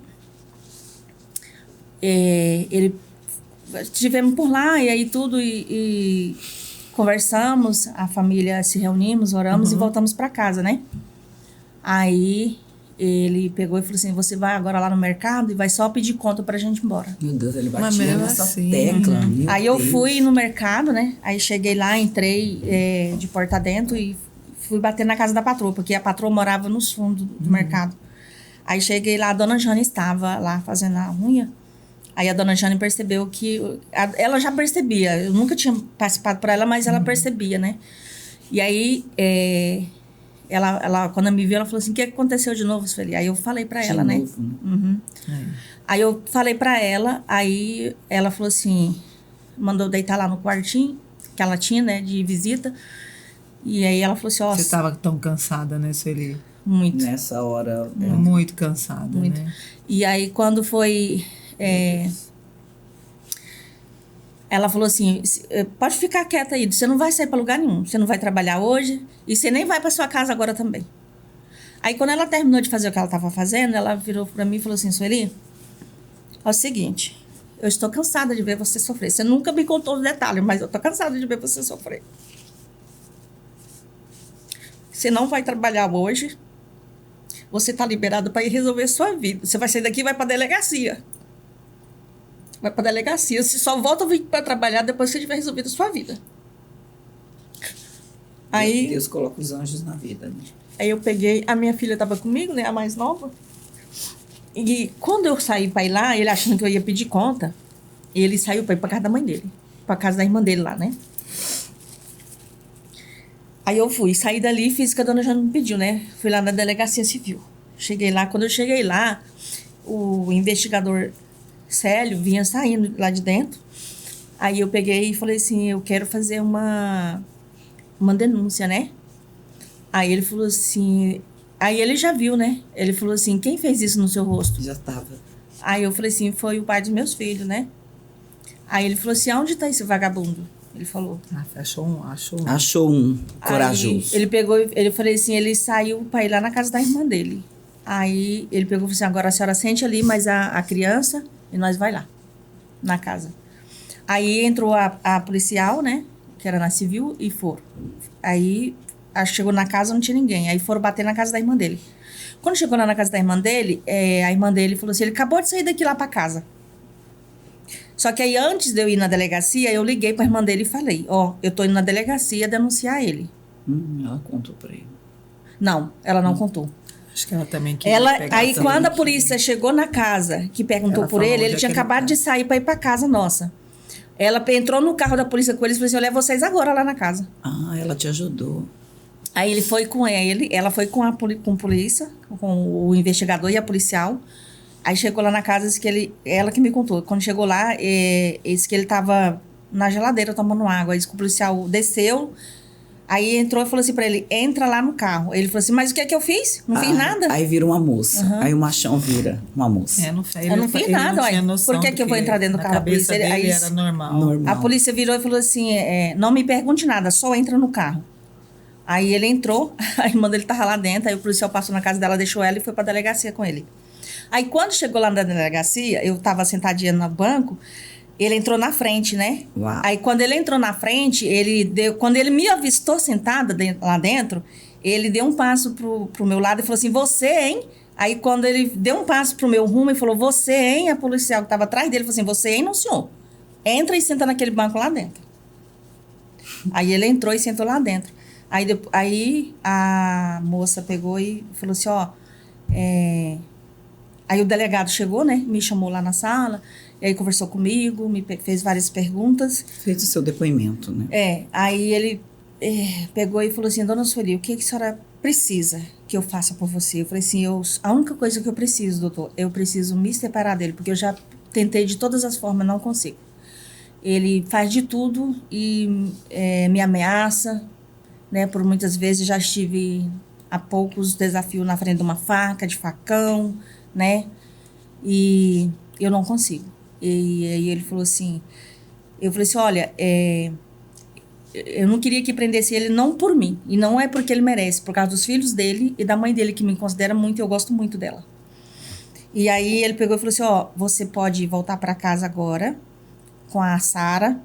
ele... Estivemos por lá e aí tudo e conversamos, a família se reunimos, oramos e voltamos para casa, né? Aí ele pegou e falou assim, você vai agora lá no mercado e vai só pedir conta pra gente ir embora. Meu Deus, ele batia nessa tecla. Aí eu fui no mercado, né? Aí cheguei lá, entrei de porta dentro e fui bater na casa da patroa, porque a patroa morava nos fundos do mercado. Aí cheguei lá, a dona Jane estava lá fazendo a unha. Aí a dona Jane percebeu que... Ela já percebia, eu nunca tinha participado para ela, mas ela percebia, né? E aí, ela, quando me viu, ela falou assim, o que aconteceu de novo, Sueli? Aí eu falei para ela, né? Uhum. Aí eu falei para ela, aí ela falou assim, mandou deitar lá no quartinho, que ela tinha, né, de visita. E aí ela falou assim, ó... Você estava tão cansada, né, Sueli? Muito. Nessa hora... Muito cansada, Muito. né? E aí, quando foi... ela falou assim, pode ficar quieta aí, você não vai sair para lugar nenhum, você não vai trabalhar hoje e você nem vai para sua casa agora também. Aí, quando ela terminou de fazer o que ela estava fazendo, ela virou para mim e falou assim, Sueli, é o seguinte, eu estou cansada de ver você sofrer. Você nunca me contou os detalhes, mas eu estou cansada de ver você sofrer. Você não vai trabalhar hoje, você está liberado para ir resolver sua vida. Você vai sair daqui e vai para a delegacia. Vai para a delegacia. Você só volta a vir para trabalhar depois que você tiver resolvido a sua vida. Aí, Deus coloca os anjos na vida, né? Aí eu peguei... A minha filha estava comigo, né? A mais nova. E quando eu saí para ir lá, ele achando que eu ia pedir conta, ele saiu para ir para casa da mãe dele. Para casa da irmã dele lá, né? Aí eu fui, saí dali e fiz o que a dona Jana me pediu, né? Fui lá na delegacia civil. Cheguei lá, quando eu cheguei lá, o investigador Célio vinha saindo lá de dentro. Aí eu peguei e falei assim, eu quero fazer uma denúncia, né? Aí ele falou assim... Aí ele já viu, né? Ele falou assim, quem fez isso no seu rosto? Já estava. Aí eu falei assim, foi o pai dos meus filhos, né? Aí ele falou assim, aonde tá esse vagabundo? Ele falou. Achou um. Achou um corajoso. Aí ele pegou, ele falei assim, ele saiu para ir lá na casa da irmã dele. Aí ele pegou e falou assim, agora a senhora sente ali, mas a criança, e nós vai lá, na casa. Aí entrou a policial, né, que era na civil, e foram. Aí chegou na casa, não tinha ninguém. Aí foram bater na casa da irmã dele. Quando chegou lá na casa da irmã dele, a irmã dele falou assim, ele acabou de sair daqui lá para casa. Só que aí, antes de eu ir na delegacia, eu liguei para a irmã dele e falei, eu tô indo na delegacia denunciar ele. Ela contou para ele. Não, ela não contou. Acho que ela também queria pegar Aí, também. quando a polícia chegou na casa, que perguntou Ela por falou ele onde é tinha que ele acabado tá. de sair para ir para casa nossa. Ela entrou no carro da polícia com eles e falou assim, eu levo vocês agora lá na casa. Ah, ela te ajudou. Aí ele foi com ela foi com a polícia, com o investigador e a policial. Aí chegou lá na casa, disse que ela que me contou. Quando chegou lá, disse que ele estava na geladeira tomando água. Aí disse que o policial desceu, aí entrou e falou assim pra ele, entra lá no carro. Ele falou assim, mas o que é que eu fiz? Não fiz nada. Aí vira uma moça. Aí o machão vira uma moça. Eu não fiz nada, ué. Por que eu vou entrar dentro do carro da polícia? Aí Aí era normal. a polícia virou e falou assim, não me pergunte nada, só entra no carro. Aí ele entrou, a irmã dele tava lá dentro, aí o policial passou na casa dela, deixou ela e foi pra delegacia com ele. Aí quando chegou lá na delegacia, eu tava sentadinha no banco, ele entrou na frente, né? Uau. Aí quando ele entrou na frente, quando ele me avistou sentada lá dentro, ele deu um passo pro meu lado e falou assim, você, hein? Aí quando ele deu um passo pro meu rumo e falou, você, hein? A policial que tava atrás dele falou assim, você, hein? Não, senhor. Entra e senta naquele banco lá dentro. Aí ele entrou e sentou lá dentro. Aí a moça pegou e falou assim, Aí o delegado chegou, né? Me chamou lá na sala, e aí conversou comigo, fez várias perguntas. Fez o seu depoimento, né? Aí ele pegou e falou assim, dona Sueli, o que a senhora precisa que eu faça por você? Eu falei assim, a única coisa que eu preciso, doutor, eu preciso me separar dele, porque eu já tentei de todas as formas, não consigo. Ele faz de tudo e me ameaça, né? Por muitas vezes já estive há poucos desafios na frente de uma faca, de facão, né? E eu não consigo. E aí ele falou assim, eu falei assim, olha, eu não queria que prendesse ele não por mim, e não é porque ele merece, por causa dos filhos dele e da mãe dele, que me considera muito e eu gosto muito dela. E aí ele pegou e falou assim, você pode voltar para casa agora com a Sara,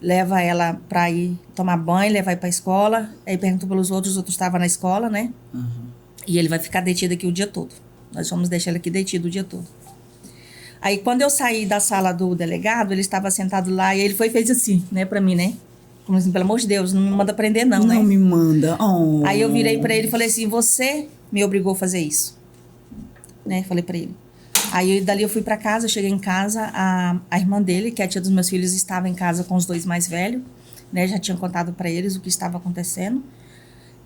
leva ela para ir tomar banho, levar ir para a escola. Aí perguntou pelos outros, os outros estavam na escola, né? Uhum. E ele vai ficar detido aqui o dia todo. Nós vamos deixar ele aqui detido o dia todo. Aí quando eu saí da sala do delegado, ele estava sentado lá e ele foi e fez assim, né, para mim, né? Como assim, pelo amor de Deus, não me manda prender não, né? Não me manda. Oh. Aí eu virei para ele e falei assim, você me obrigou a fazer isso. né? Falei pra ele. Aí, dali eu fui pra casa, cheguei em casa, a irmã dele, que é a tia dos meus filhos, estava em casa com os 2 mais velhos, né? Já tinha contado pra eles o que estava acontecendo.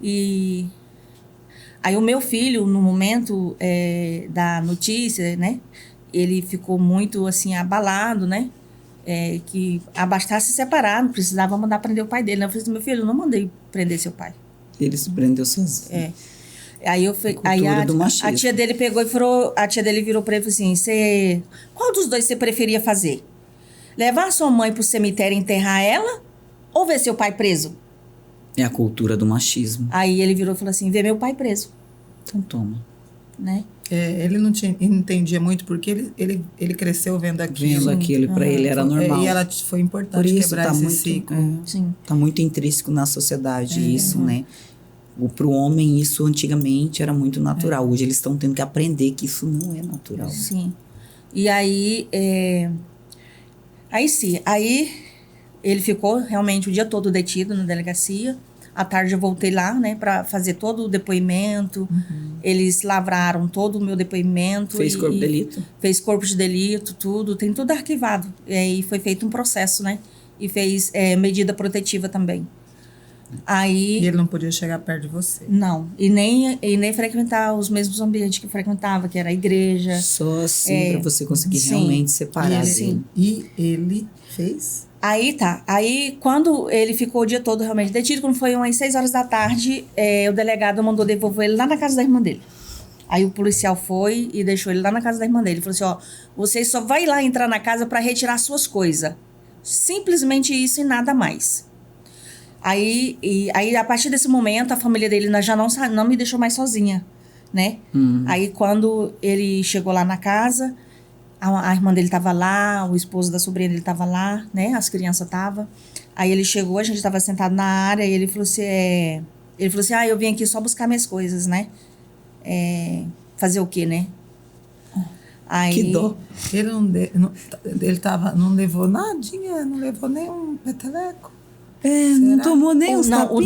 E aí o meu filho, no momento da notícia, né? Ele ficou muito, assim, abalado, né? Que a Bastar se separaram, precisava mandar prender o pai dele. Eu falei assim, meu filho, eu não mandei prender seu pai. Ele se prendeu sozinho. Aí a tia dele pegou e falou, a tia dele virou pra ele e falou assim, qual dos dois você preferia fazer? Levar sua mãe pro cemitério e enterrar ela ou ver seu pai preso? É a cultura do machismo. Aí ele virou e falou assim, ver meu pai preso. Então toma. Né? Ele não entendia muito porque ele cresceu vendo aquilo. Vendo aquilo, pra ele era normal. E ela foi importante Por isso quebrar tá esse muito, ciclo. Sim. Tá muito intrínseco na sociedade isso, né? Pro homem, isso antigamente era muito natural. Hoje eles estão tendo que aprender que isso não é natural. Sim. E aí, aí ele ficou realmente o dia todo detido na delegacia. À tarde eu voltei lá, né, para fazer todo o depoimento. Eles lavraram todo o meu depoimento. Fez corpo de delito? Fez corpo de delito, tudo. Tem tudo arquivado. E foi feito um processo, né? E fez medida protetiva também. Aí, E ele não podia chegar perto de você. não. E nem frequentar os mesmos ambientes que frequentava, que era a igreja. Só assim pra você conseguir sim. realmente separar E dele. ele fez? Aí tá. Aí, quando ele ficou o dia todo realmente detido, quando foi umas 6 horas da tarde, o delegado mandou devolver ele lá na casa da irmã dele. Aí o policial foi e deixou ele lá na casa da irmã dele. Ele falou assim, ó, você só vai lá entrar na casa para retirar suas coisas. Simplesmente isso e nada mais. Aí, a partir desse momento, a família dele já não me deixou mais sozinha, né? Aí, quando ele chegou lá na casa, a irmã dele estava lá, o esposo da sobrinha dele estava lá, né? As crianças estavam. Aí ele chegou, a gente estava sentado na área e ele falou assim, eu vim aqui só buscar minhas coisas, né? Fazer o quê, né? Aí, Que dó. Ele não levou nadinha, não levou nem um peteleco. Não tomou nem os não, tapinhas.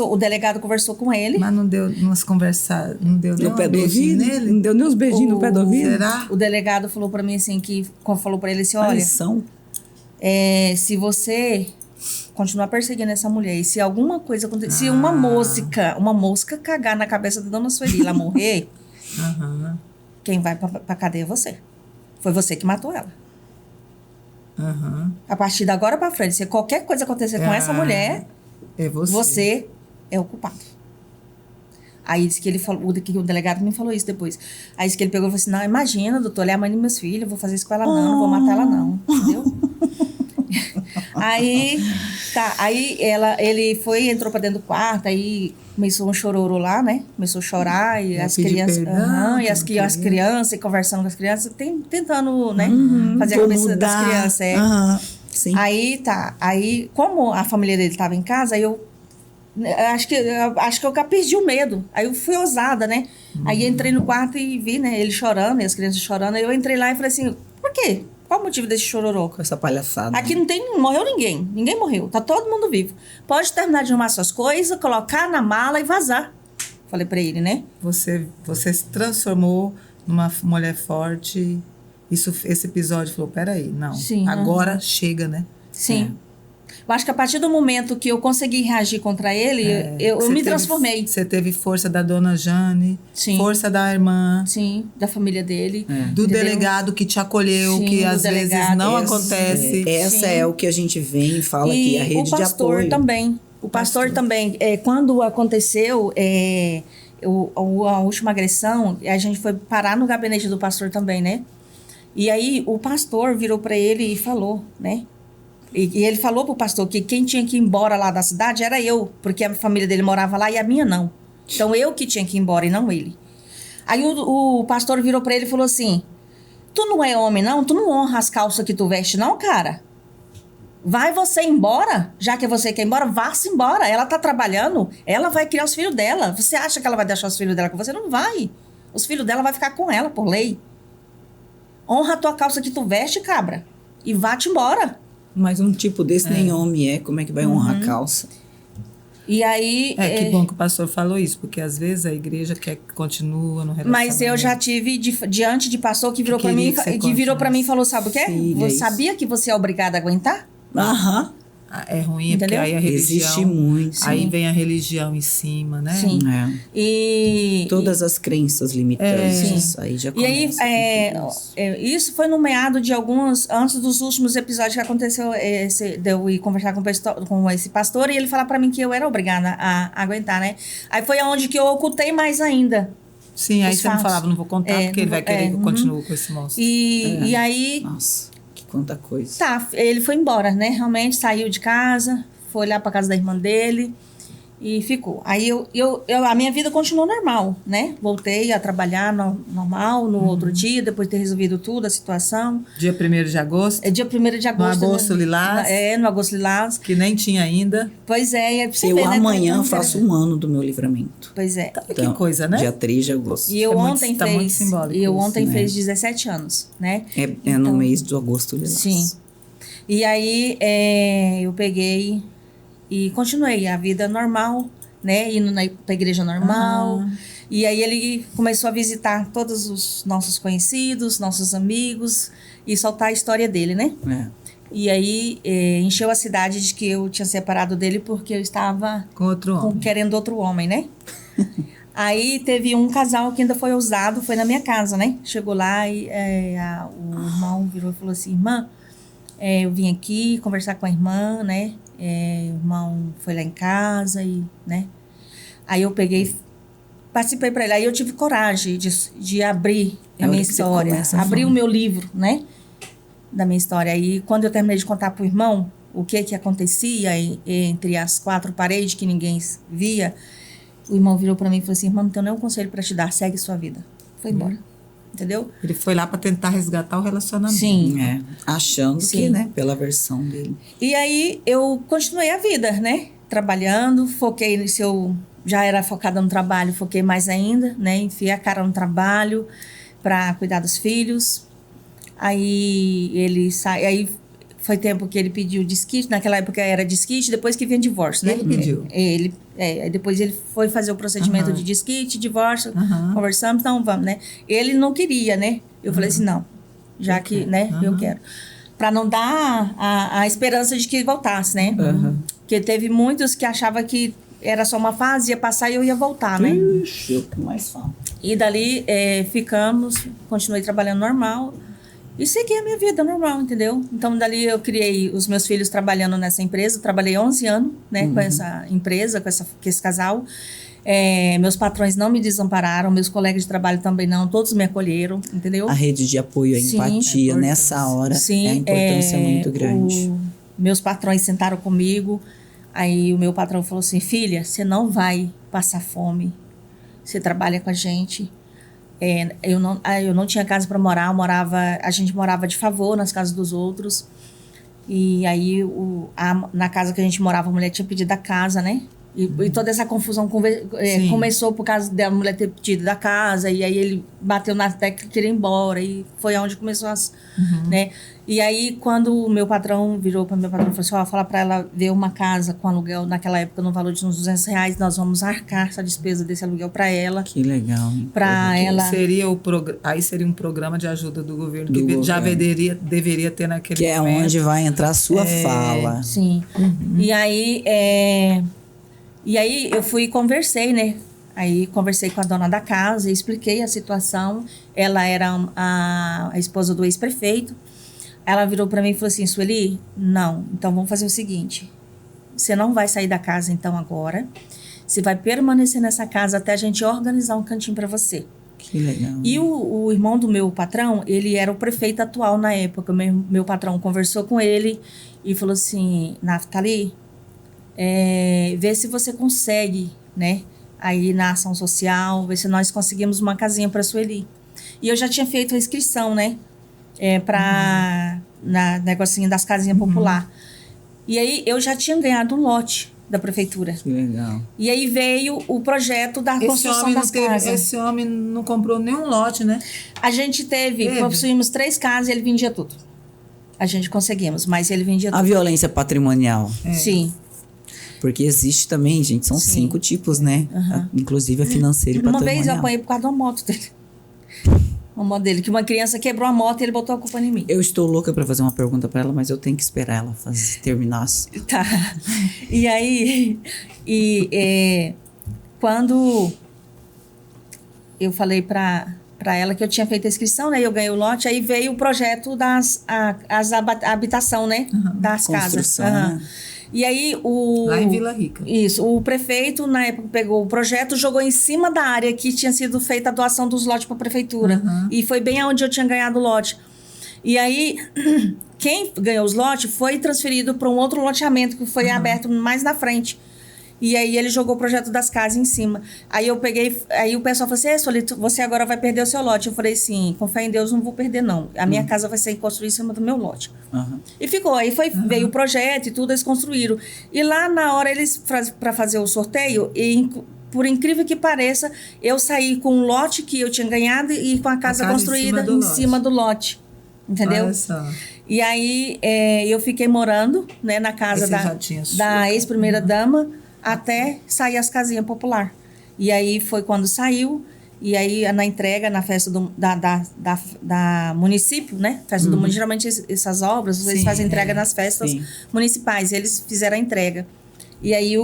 o delegado conversou com ele. Mas não deu umas conversar, não deu nem No pé um do beijinho ouvido? nele? Não deu nem uns beijinhos no pé do ouvido? Será? O delegado falou pra mim assim, falou pra ele assim, olha, Lição. se você continuar perseguindo essa mulher, e se alguma coisa acontecer, se uma mosca cagar na cabeça da dona Sueli e ela morrer, quem vai pra cadeia é você. Foi você que matou ela. A partir de agora pra frente, se qualquer coisa acontecer com essa mulher, É você é o culpado. Aí disse que ele falou, que o delegado me falou isso depois. Aí disse que ele pegou e falou assim, não, imagina, doutor, ela é a mãe dos meus filhos, eu vou fazer isso com ela não vou matar ela não, entendeu? Aí ele entrou pra dentro do quarto, aí começou um chororô lá, né? Começou a chorar e as crianças, e as crianças, e conversando com as crianças, tentando, né? Fazer a cabeça das crianças. Sim. Aí como a família dele estava em casa, aí eu acho que eu perdi o medo. Aí eu fui ousada, né? Aí entrei no quarto e vi, né, ele chorando, e as crianças chorando. Aí eu entrei lá e falei assim, por quê? Qual o motivo desse chororô? Com essa palhaçada. Aqui não morreu ninguém. Ninguém morreu. Tá todo mundo vivo. Pode terminar de arrumar suas coisas, colocar na mala e vazar. Falei pra ele, né? Você se transformou numa mulher forte. Esse episódio falou, peraí, não. Sim, agora chega, né? Sim. Eu acho que a partir do momento que eu consegui reagir contra ele, eu me transformei. Você teve força da dona Jane, Sim. força da irmã. Sim, da família dele. Do Entendeu? delegado que te acolheu, Sim, que do às vezes delegado. não acontece. Essa Sim. é o que a gente vem e fala aqui, a rede de o pastor apoio. também. O pastor também. Quando aconteceu a última agressão, a gente foi parar no gabinete do pastor também, né? E aí o pastor virou para ele e falou, né? E ele falou pro pastor que quem tinha que ir embora lá da cidade era eu, porque a família dele morava lá e a minha não. Então eu que tinha que ir embora e não ele. Aí o pastor virou pra ele e falou assim, tu não é homem não? Tu não honra as calças que tu veste não, cara? Vai você embora, já que você quer ir embora, vá-se embora. Ela tá trabalhando, ela vai criar os filhos dela. Você acha que ela vai deixar os filhos dela com você? Não vai. Os filhos dela vai ficar com ela, por lei. Honra a tua calça que tu veste, cabra. E vá-te embora. Mas um tipo desse nem homem como é que vai honrar a calça? E aí... Que bom que o pastor falou isso, porque às vezes a igreja quer que continue no relacionamento. Mas eu já tive diante de pastor que virou para mim, e falou, sabe o quê? Filha, Você sabia que você é obrigada a aguentar? Aham. É ruim, Entendeu? porque aí a religião... Existe muito. Aí vem a religião em cima, né? Sim. E... Todas as crenças limitantes. Aí já começa. E aí, isso foi no meado de antes dos últimos episódios que aconteceu, de eu ir conversar com esse pastor e ele falar para mim que eu era obrigada a aguentar, né? Aí foi aonde que eu ocultei mais ainda. Sim, aí os você não fatos. falava, não vou contar, porque ele vai querer que eu continue com esse monstro. E aí... Nossa, que quanta coisa. Tá, ele foi embora, né? Realmente saiu de casa, foi lá pra casa da irmã dele e ficou. Aí a minha vida continuou normal, né? Voltei a trabalhar normal no outro dia, depois de ter resolvido tudo, a situação. Dia 1º de agosto? É dia 1º de agosto. No agosto lilás? No agosto lilás. Que nem tinha ainda. Pois é. É pra você Eu ver, né? amanhã faço 1 ano do meu livramento. Pois é. Que coisa, né? Dia 3 de agosto. E eu ontem tá muito simbólico isso, fez 17 anos, né? É no mês do agosto lilás. Sim. E aí eu peguei e continuei a vida normal, né? Indo pra igreja normal. E aí ele começou a visitar todos os nossos conhecidos, nossos amigos e soltar a história dele, né? E aí encheu a cidade de que eu tinha separado dele porque eu estava com outro homem. Querendo outro homem, né? Aí teve um casal que ainda foi ousado, foi na minha casa, né? Chegou lá e o irmão virou e falou assim, irmã, eu vim aqui conversar com a irmã, né? O irmão foi lá em casa e, né? Aí eu peguei, participei para ele. Aí eu tive coragem de abrir a minha história, abrir o meu livro, né? Da minha história. Aí quando eu terminei de contar pro irmão o que acontecia entre as 4 paredes que ninguém via, o irmão virou para mim e falou assim, irmão, não tenho nenhum conselho para te dar, segue sua vida. Foi embora. Entendeu? Ele foi lá para tentar resgatar o relacionamento. Sim. Achando que, né? Pela versão dele. E aí eu continuei a vida, né? Trabalhando, foquei nisso, eu já era focada no trabalho, foquei mais ainda, né? Enfiei a cara no trabalho para cuidar dos filhos. Aí ele saiu, aí foi tempo que ele pediu desquite, naquela época era desquite, depois que vinha divórcio, né? Ele pediu. Depois ele foi fazer o procedimento de desquite, divórcio, conversamos, então vamos, né? Ele não queria, né? Eu falei assim, não, já que, né, eu quero. Para não dar a esperança de que voltasse, né? Porque teve muitos que achavam que era só uma fase, ia passar e eu ia voltar, né? Ixi, eu que mais falo. E dali ficamos, continuei trabalhando normal. E segui a minha vida normal, entendeu? Então, dali eu criei os meus filhos trabalhando nessa empresa. Trabalhei 11 anos, né, com essa empresa, com esse casal. Meus patrões não me desampararam, meus colegas de trabalho também não. Todos me acolheram, entendeu? A rede de apoio, a empatia nessa hora, a importância muito grande. Meus patrões sentaram comigo. Aí o meu patrão falou assim, filha, você não vai passar fome. Você trabalha com a gente. Eu não tinha casa para morar, a gente morava de favor nas casas dos outros. E aí, na casa que a gente morava, a mulher tinha pedido a casa, né? E toda essa confusão começou por causa da mulher ter pedido da casa. E aí ele bateu na tecla que queria ir embora. E foi onde começou né? E aí, quando o meu patrão virou para meu patrão e falou assim, fala para ela ver uma casa com aluguel, naquela época, no valor de uns R$200, nós vamos arcar essa despesa desse aluguel para ela. Que legal, hein? Para ela... Aí seria um programa de ajuda do governo, que já deveria ter naquele momento. Que é onde vai entrar a sua fala. Sim. E aí eu fui e conversei, né? Aí conversei com a dona da casa, expliquei a situação. Ela era a esposa do ex-prefeito. Ela virou para mim e falou assim, Sueli, não, então vamos fazer o seguinte, você não vai sair da casa então agora, você vai permanecer nessa casa até a gente organizar um cantinho para você. Que legal. E o irmão do meu patrão, ele era o prefeito atual na época. Meu patrão conversou com ele e falou assim, Naftali, vê se você consegue, né, aí na ação social, ver se nós conseguimos uma casinha para Sueli. E eu já tinha feito a inscrição, né, para na negocinho das casinhas popular. E aí eu já tinha ganhado um lote da prefeitura. Que legal. E aí veio o projeto da construção das casas. Esse homem não comprou nenhum lote, né? A gente possuímos 3 casas e ele vendia tudo. A gente conseguimos, mas ele vendia tudo. A violência patrimonial. Sim. Porque existe também, gente, são 5 tipos, né? Inclusive a financeira e Uma patrimonial. vez eu apanhei por causa de uma moto dele. Uma moto dele, que uma criança quebrou a moto e ele botou a culpa em mim. Eu estou louca pra fazer uma pergunta pra ela, mas eu tenho que esperar ela terminar. Tá. E aí, quando eu falei pra ela que eu tinha feito a inscrição, né? Eu ganhei o lote, aí veio o projeto a habitação, né? Das casas. Né? E aí Lá em Vila Rica. Isso, o prefeito na época pegou o projeto, jogou em cima da área que tinha sido feita a doação dos lotes para a prefeitura. E foi bem aonde eu tinha ganhado o lote. E aí, quem ganhou os lotes foi transferido para um outro loteamento que foi aberto mais na frente. E aí ele jogou o projeto das casas em cima. Aí eu peguei, aí o pessoal falou assim: Solito, você agora vai perder o seu lote. Eu falei assim: com fé em Deus, não vou perder, não. A minha casa vai ser construída em cima do meu lote. E ficou. Aí veio o projeto e tudo, eles construíram. E lá na hora, eles, para fazer o sorteio, por incrível que pareça, eu saí com um lote que eu tinha ganhado e com a casa construída em cima do lote. Entendeu? Olha só. E aí eu fiquei morando, né, na casa da ex-primeira-dama, até sair as casinhas popular. E aí foi quando saiu, e aí na entrega, na festa da município, né? Festa do município, geralmente essas obras, eles fazem entrega nas festas municipais, eles fizeram a entrega. E aí,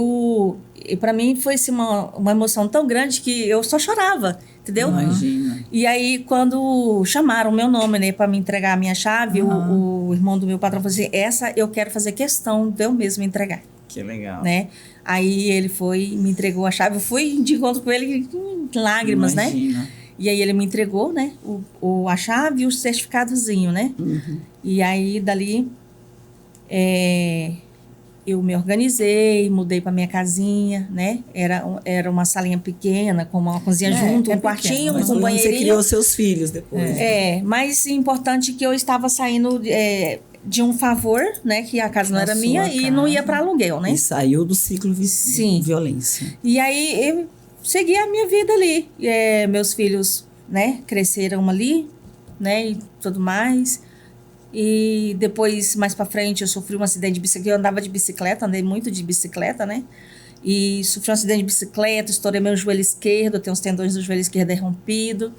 para mim, foi assim, uma emoção tão grande que eu só chorava, entendeu? Imagina. E aí, quando chamaram o meu nome, né, para me entregar a minha chave, o irmão do meu patrão falou assim: essa eu quero fazer questão de eu mesmo entregar. Que legal. Né? Aí ele foi, me entregou a chave, eu fui de encontro com ele com lágrimas, Imagina. né? E aí ele me entregou, né, a chave e o certificadozinho, né? E aí dali eu me organizei, mudei para minha casinha, né? Era uma salinha pequena, com uma cozinha junto, um quartinho, mas com um banheirinho. Você criou seus filhos depois. Mas importante que eu estava saindo de um favor, né? Que a casa não era minha e não ia para aluguel, né? E saiu do ciclo de violência. E aí eu segui a minha vida ali. Meus filhos, né? Cresceram ali, né? E tudo mais. E depois, mais pra frente, eu sofri um acidente de bicicleta. Eu andava de bicicleta, andei muito de bicicleta, né? E sofri um acidente de bicicleta, estourei meu joelho esquerdo, tenho os tendões do joelho esquerdo rompido.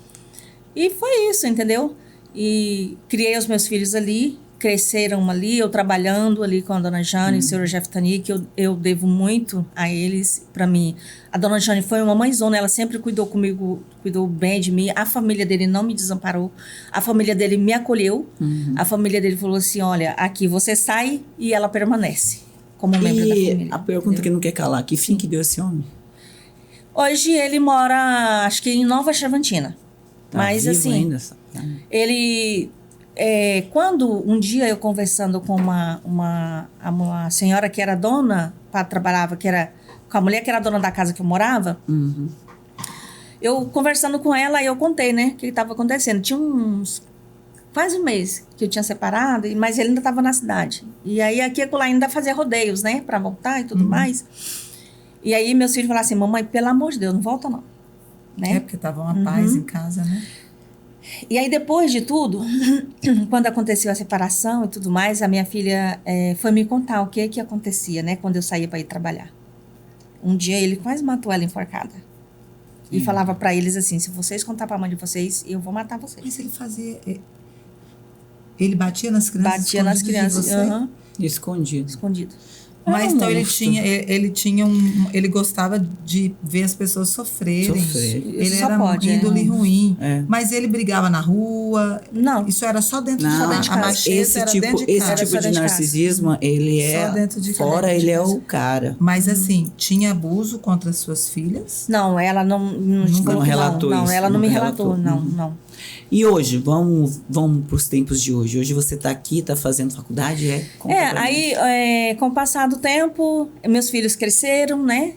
E foi isso, entendeu? E criei os meus filhos ali, cresceram ali, eu trabalhando ali com a dona Jane e o senhor Jeff Tani, que eu devo muito a eles, para mim. A dona Jane foi uma mãezona, ela sempre cuidou comigo, cuidou bem de mim. A família dele não me desamparou, a família dele me acolheu, a família dele falou assim: olha, aqui você sai e ela permanece como membro da família. A pergunta que não quer calar, que fim que deu esse homem? Hoje ele mora, acho que em Nova Chavantina. Tá mas vivo assim, ainda, ele... quando um dia eu conversando com uma senhora que era dona, trabalhava, que era com a mulher que era dona da casa que eu morava, eu conversando com ela, eu contei, né, o que estava acontecendo. Tinha quase um mês que eu tinha separado, mas ele ainda estava na cidade. E aí aqui e lá ainda fazia rodeios, né, para voltar e tudo mais. E aí meus filhos falaram assim: mamãe, pelo amor de Deus, não volta não. Né? Porque tava uma paz em casa, né? E aí, depois de tudo, quando aconteceu a separação e tudo mais, a minha filha foi me contar o que acontecia, né? Quando eu saía para ir trabalhar. Um dia, ele quase matou ela enforcada. E falava para eles assim: se vocês contar para a mãe de vocês, eu vou matar vocês. Mas ele fazia... Ele batia nas crianças? Batia nas crianças, escondido. Escondido. Mas então ele gostava de ver as pessoas sofrerem. Ele era índole ruim. Mas ele brigava na rua. Não. Isso era só dentro de casa. A machista era dentro de casa. Esse tipo de narcisismo, ele é fora, ele é o cara. Mas assim, tinha abuso contra as suas filhas? Não, ela não relatou isso. Não, ela não me relatou, não. E hoje, vamos para os tempos de hoje. Hoje você está aqui, está fazendo faculdade, aí com o passar do tempo, meus filhos cresceram, né?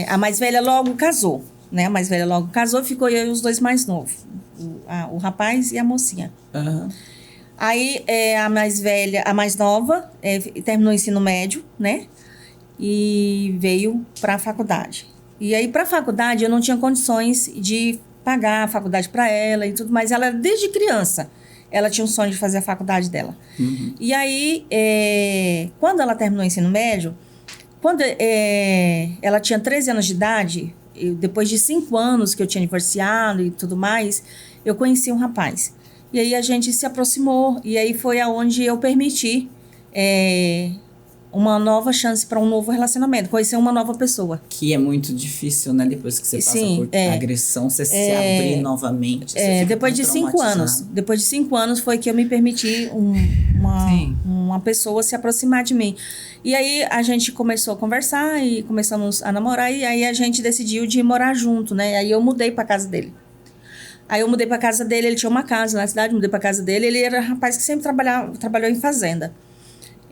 A mais velha logo casou, né? A mais velha logo casou, ficou eu e os dois mais novos, o rapaz e a mocinha. Aí a mais velha, a mais nova, terminou o ensino médio, né? E veio para a faculdade. E aí para a faculdade eu não tinha condições de pagar a faculdade para ela e tudo, mas ela, desde criança, ela tinha um sonho de fazer a faculdade dela. E aí, quando ela terminou o ensino médio, quando ela tinha 13 anos de idade, depois de 5 anos que eu tinha divorciado e tudo mais, eu conheci um rapaz. E aí a gente se aproximou, e aí foi aonde eu permiti uma nova chance para um novo relacionamento, conhecer uma nova pessoa. Que é muito difícil, né? Depois que você passa por agressão, você se abrir novamente. Depois de 5 anos. Depois de 5 anos foi que eu me permiti uma pessoa se aproximar de mim. E aí a gente começou a conversar e começamos a namorar, e aí a gente decidiu de morar junto, né? Aí eu mudei para casa dele. Aí eu mudei para casa dele, ele tinha uma casa na cidade, mudei para casa dele. Ele era um rapaz que sempre trabalhou em fazenda.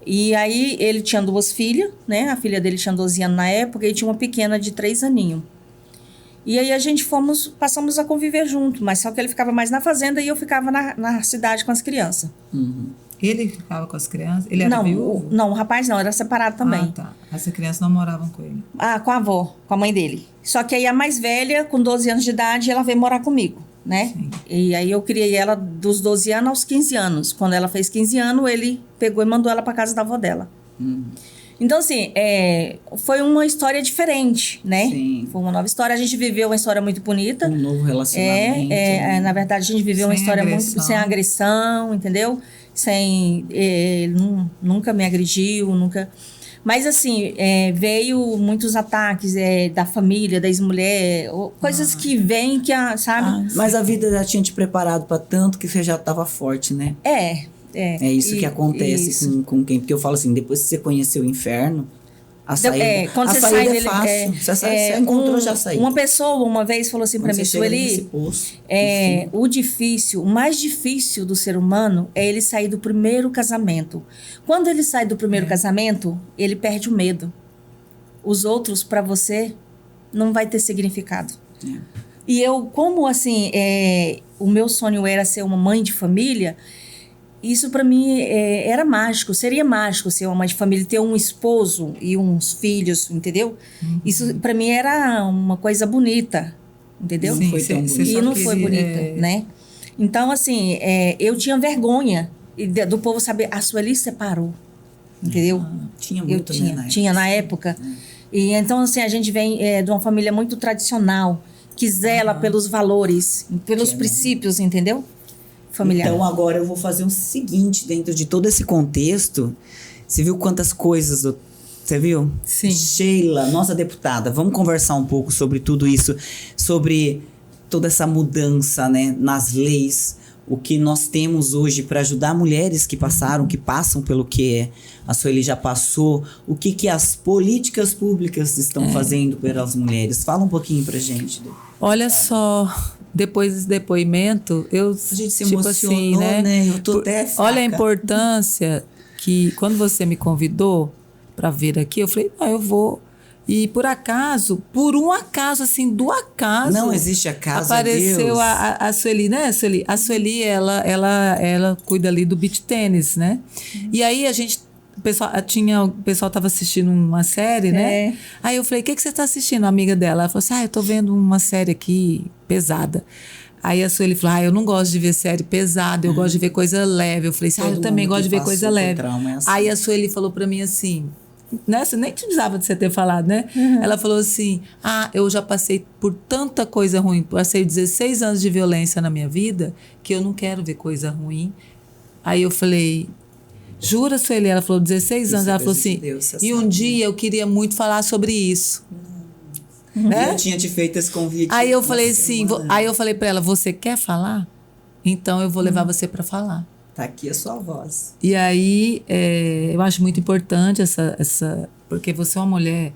E aí ele tinha 2 filhas, né? A filha dele tinha 12 anos na época e tinha uma pequena de 3 aninhos. E aí a gente passamos a conviver junto, mas só que ele ficava mais na fazenda e eu ficava na cidade com as crianças. Uhum. Ele ficava com as crianças? Ele era viúvo? Não, o rapaz não, era separado também. Ah, tá. Essas crianças não moravam com ele? Com a avó, com a mãe dele. Só que aí a mais velha, com 12 anos de idade, ela veio morar comigo, né? Sim. E aí eu criei ela dos 12 anos aos 15 anos. Quando ela fez 15 anos, ele pegou e mandou ela para casa da avó dela. Então, assim, foi uma história diferente, né? Sim. Foi uma nova história. A gente viveu uma história muito bonita. Um novo relacionamento. Na verdade, a gente viveu uma história muito sem agressão, entendeu? Nunca me agrediu, nunca... Mas, assim, veio muitos ataques da família, da ex-mulher, coisas que vêm, sabe? Mas a vida já tinha te preparado para tanto que você já estava forte, né? É isso que acontece com quem... Porque eu falo assim, depois que você conheceu o inferno, a saída, quando você saída sai é fácil. Você encontrou já a saída. Uma pessoa uma vez falou assim para mim, Sueli, o mais difícil do ser humano é ele sair do primeiro casamento. Quando ele sai do primeiro casamento, ele perde o medo. Os outros, para você, não vai ter significado. E eu, como assim, o meu sonho era ser uma mãe de família... Isso para mim era mágico, seria mágico ser uma mãe de família, ter um esposo e uns filhos, entendeu? Isso para mim era uma coisa bonita, entendeu? Sim, não foi bonita, né? Então, assim, eu tinha vergonha do povo saber, a Sueli separou, entendeu? Tinha muito, tinha na época. E então, assim, a gente vem de uma família muito tradicional, que zela pelos valores, pelos princípios, entendeu? Familiar. Então agora eu vou fazer o seguinte, dentro de todo esse contexto, você viu quantas coisas, você viu? Sim. Sheila, nossa deputada, vamos conversar um pouco sobre tudo isso, sobre toda essa mudança, né, nas leis, o que nós temos hoje para ajudar mulheres que passaram, que passam pelo que a Sueli já passou, o que as políticas públicas estão fazendo pelas mulheres. Fala um pouquinho pra gente. Olha só... Depois desse depoimento, a gente se emocionou, né? Eu tô até fraca. Olha a importância que quando você me convidou para vir aqui, eu falei, eu vou. E por um acaso, assim, do acaso... Não existe acaso, apareceu a Sueli, né, Sueli? A Sueli, ela cuida ali do beach tênis, né? E aí o pessoal estava assistindo uma série, né? Aí eu falei, o que você está assistindo? A amiga dela, ela falou assim, eu tô vendo uma série aqui pesada. Aí a Sueli falou, eu não gosto de ver série pesada, eu gosto de ver coisa leve. Eu falei assim, eu também gosto de ver coisa leve. Assim. Aí a Sueli falou para mim assim, né? Você nem precisava de você ter falado, né? Ela falou assim, eu já passei por tanta coisa ruim, passei 16 anos de violência na minha vida, que eu não quero ver coisa ruim. Aí eu falei... Jura, Sueli? Ela falou 16 anos. Ela falou assim, e um dia eu queria muito falar sobre isso. Né? Eu tinha te feito esse convite. Aí eu falei assim, aí eu falei pra ela, você quer falar? Então eu vou levar você pra falar. Tá aqui a sua voz. E aí, eu acho muito importante porque você é uma mulher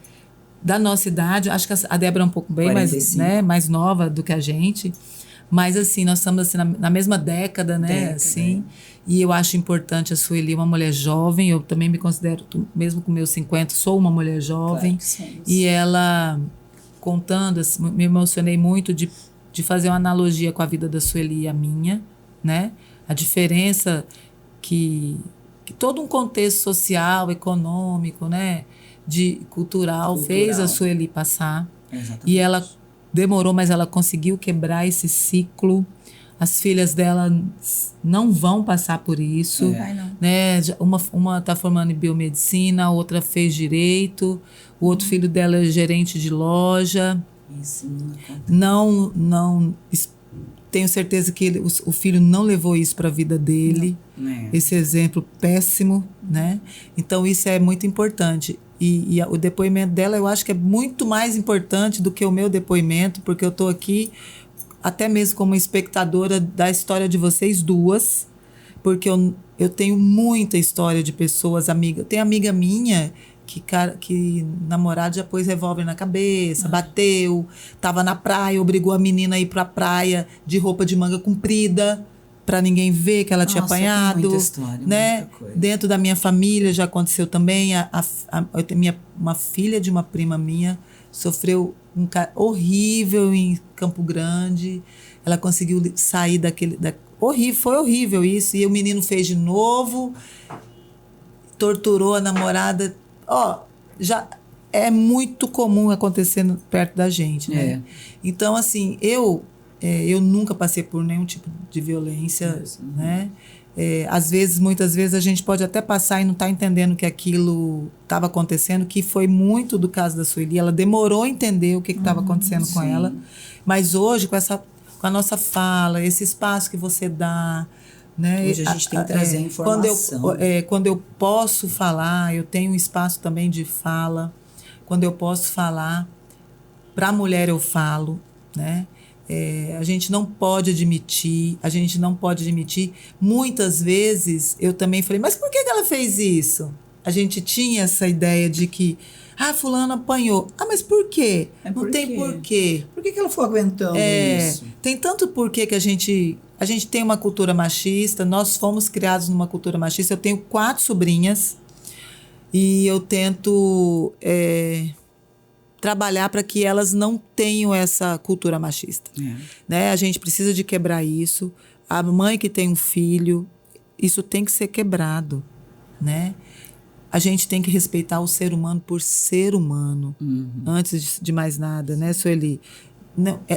da nossa idade, acho que a Débora é um pouco bem mais nova do que a gente. Mas, assim, nós estamos assim, na mesma década, né? Assim, e eu acho importante a Sueli, uma mulher jovem. Eu também me considero, mesmo com meus 50, sou uma mulher jovem. Claro, e ela, contando, assim, me emocionei muito de fazer uma analogia com a vida da Sueli e a minha, né? A diferença que todo um contexto social, econômico, né? Cultural fez a Sueli passar. Exatamente. E ela... demorou, mas ela conseguiu quebrar esse ciclo. As filhas dela não vão passar por isso. Vai não. Né? Uma está formando em biomedicina, a outra fez direito, o outro filho dela é gerente de loja. Isso não acontece. Não tenho certeza que o filho não levou isso para a vida dele. Esse exemplo péssimo, né? Então isso é muito importante. E o depoimento dela eu acho que é muito mais importante do que o meu depoimento, porque eu estou aqui até mesmo como espectadora da história de vocês duas, porque eu tenho muita história de pessoas amigas. Tem amiga minha que namorado já pôs revólver na cabeça, bateu, estava na praia, obrigou a menina a ir para a praia de roupa de manga comprida, para ninguém ver que ela tinha apanhado. Muita história, né? muita coisa. Dentro da minha família já aconteceu também. Eu tenho uma filha de uma prima minha sofreu horrível em Campo Grande. Ela conseguiu sair foi horrível isso. E o menino fez de novo, torturou a namorada. Já é muito comum acontecendo perto da gente, né? Então, assim, eu nunca passei por nenhum tipo de violência, né? Muitas vezes a gente pode até passar e não tá entendendo que aquilo estava acontecendo, que foi muito do caso da Sueli. Ela demorou a entender o que estava acontecendo com ela, mas hoje com a nossa fala, esse espaço que você dá, né? Hoje a gente tem que trazer a informação. Quando eu posso falar, eu tenho um espaço também de fala. Quando eu posso falar, para a mulher eu falo, né? A gente não pode admitir. Muitas vezes eu também falei, mas por que ela fez isso? A gente tinha essa ideia de que, fulano apanhou. Mas por quê? Não tem porquê. Por que ela foi aguentando isso? Tem tanto porquê que a gente tem uma cultura machista, nós fomos criados numa cultura machista. Eu tenho 4 sobrinhas e eu tento trabalhar para que elas não tenham essa cultura machista. Né? A gente precisa de quebrar isso. A mãe que tem um filho, isso tem que ser quebrado, né? A gente tem que respeitar o ser humano por ser humano, antes de mais nada, né, Sueli?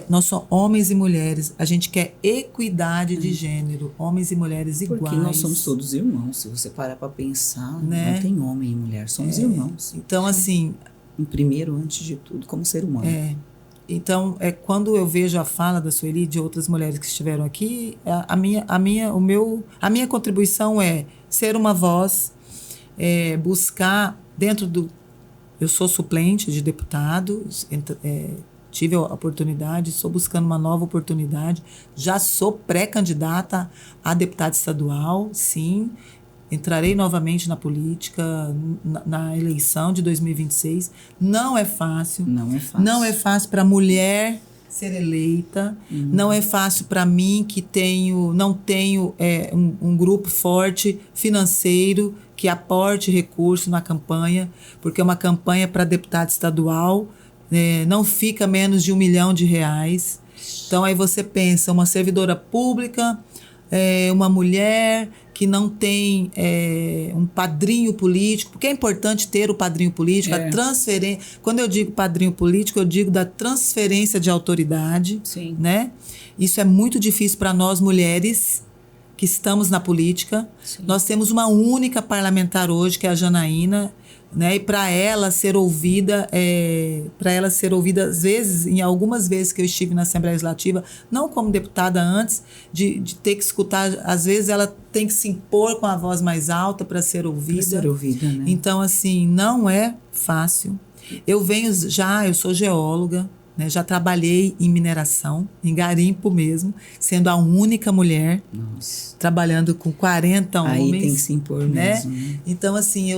Nós somos homens e mulheres, a gente quer equidade de gênero, homens e mulheres iguais. Porque nós somos todos irmãos, se você parar para pensar, né? Não tem homem e mulher, somos irmãos. Então, assim... Em primeiro, antes de tudo, como ser humano. Então, quando eu vejo a fala da Sueli e de outras mulheres que estiveram aqui, a minha contribuição é ser uma voz, buscar dentro do... Eu sou suplente de deputado, tive a oportunidade, estou buscando uma nova oportunidade, já sou pré-candidata a deputada estadual, sim, entrarei novamente na política, na eleição de 2026. Não é fácil. Não é fácil para a mulher ser eleita. Não é fácil para mim que não tenho um grupo forte financeiro que aporte recurso na campanha, porque uma campanha para deputado estadual não fica menos de R$1 milhão. Então aí você pensa, uma servidora pública, uma mulher que não tem um padrinho político, porque é importante ter o padrinho político, a transferência. Quando eu digo padrinho político, eu digo da transferência de autoridade. Sim. Né? Isso é muito difícil para nós mulheres que estamos na política. Sim. Nós temos uma única parlamentar hoje, que é a Janaína, né? E para ela ser ouvida, às vezes, algumas vezes que eu estive na Assembleia Legislativa, não como deputada antes, de ter que escutar, às vezes ela tem que se impor com a voz mais alta para ser ouvida. Para ser ouvida, né? Então, assim, não é fácil. Eu sou geóloga, né? Já trabalhei em mineração, em garimpo mesmo, sendo a única mulher. Nossa. Trabalhando com 40 homens. Aí tem que se impor mesmo. Né? Então, assim,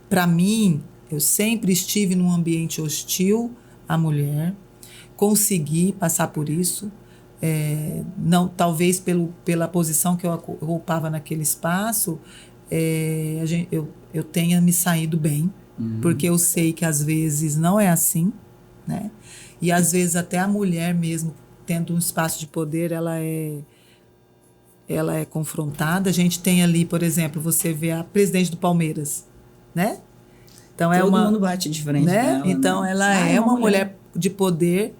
para mim, eu sempre estive num ambiente hostil à mulher, consegui passar por isso, talvez pela posição que eu ocupava naquele espaço, eu tenha me saído bem, porque eu sei que às vezes não é assim, né? E às vezes até a mulher mesmo, tendo um espaço de poder, ela é confrontada. A gente tem ali, por exemplo, você vê a presidente do Palmeiras, né? Então Todo mundo bate de frente, né? dela, então né? ela é uma mulher de poder,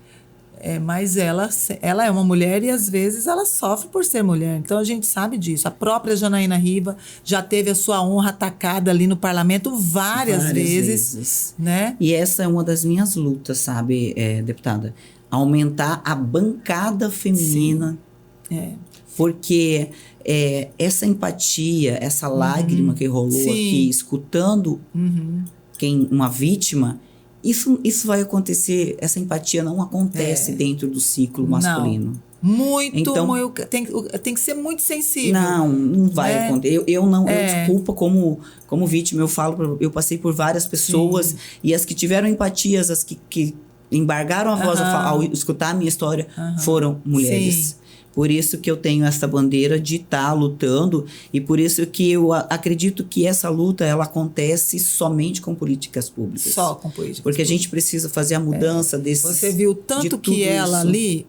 Mas ela é uma mulher e às vezes ela sofre por ser mulher. Então a gente sabe disso. A própria Janaína Riva já teve a sua honra atacada ali no parlamento várias vezes, né? E essa é uma das minhas lutas, sabe, deputada? Aumentar a bancada feminina. Porque essa empatia, essa lágrima que rolou aqui, escutando uma vítima, isso vai acontecer, essa empatia não acontece dentro do ciclo masculino. Não. Então, tem que ser muito sensível. Não vai acontecer. Eu desculpa, como vítima, eu passei por várias pessoas, e as que tiveram empatias, as que embargaram a voz ao escutar a minha história, foram mulheres. Sim. Por isso que eu tenho essa bandeira de estar lutando, e por isso que eu acredito que essa luta ela acontece somente com políticas públicas. Só com políticas Porque a gente precisa fazer a mudança desse. Você viu tanto que ela ali,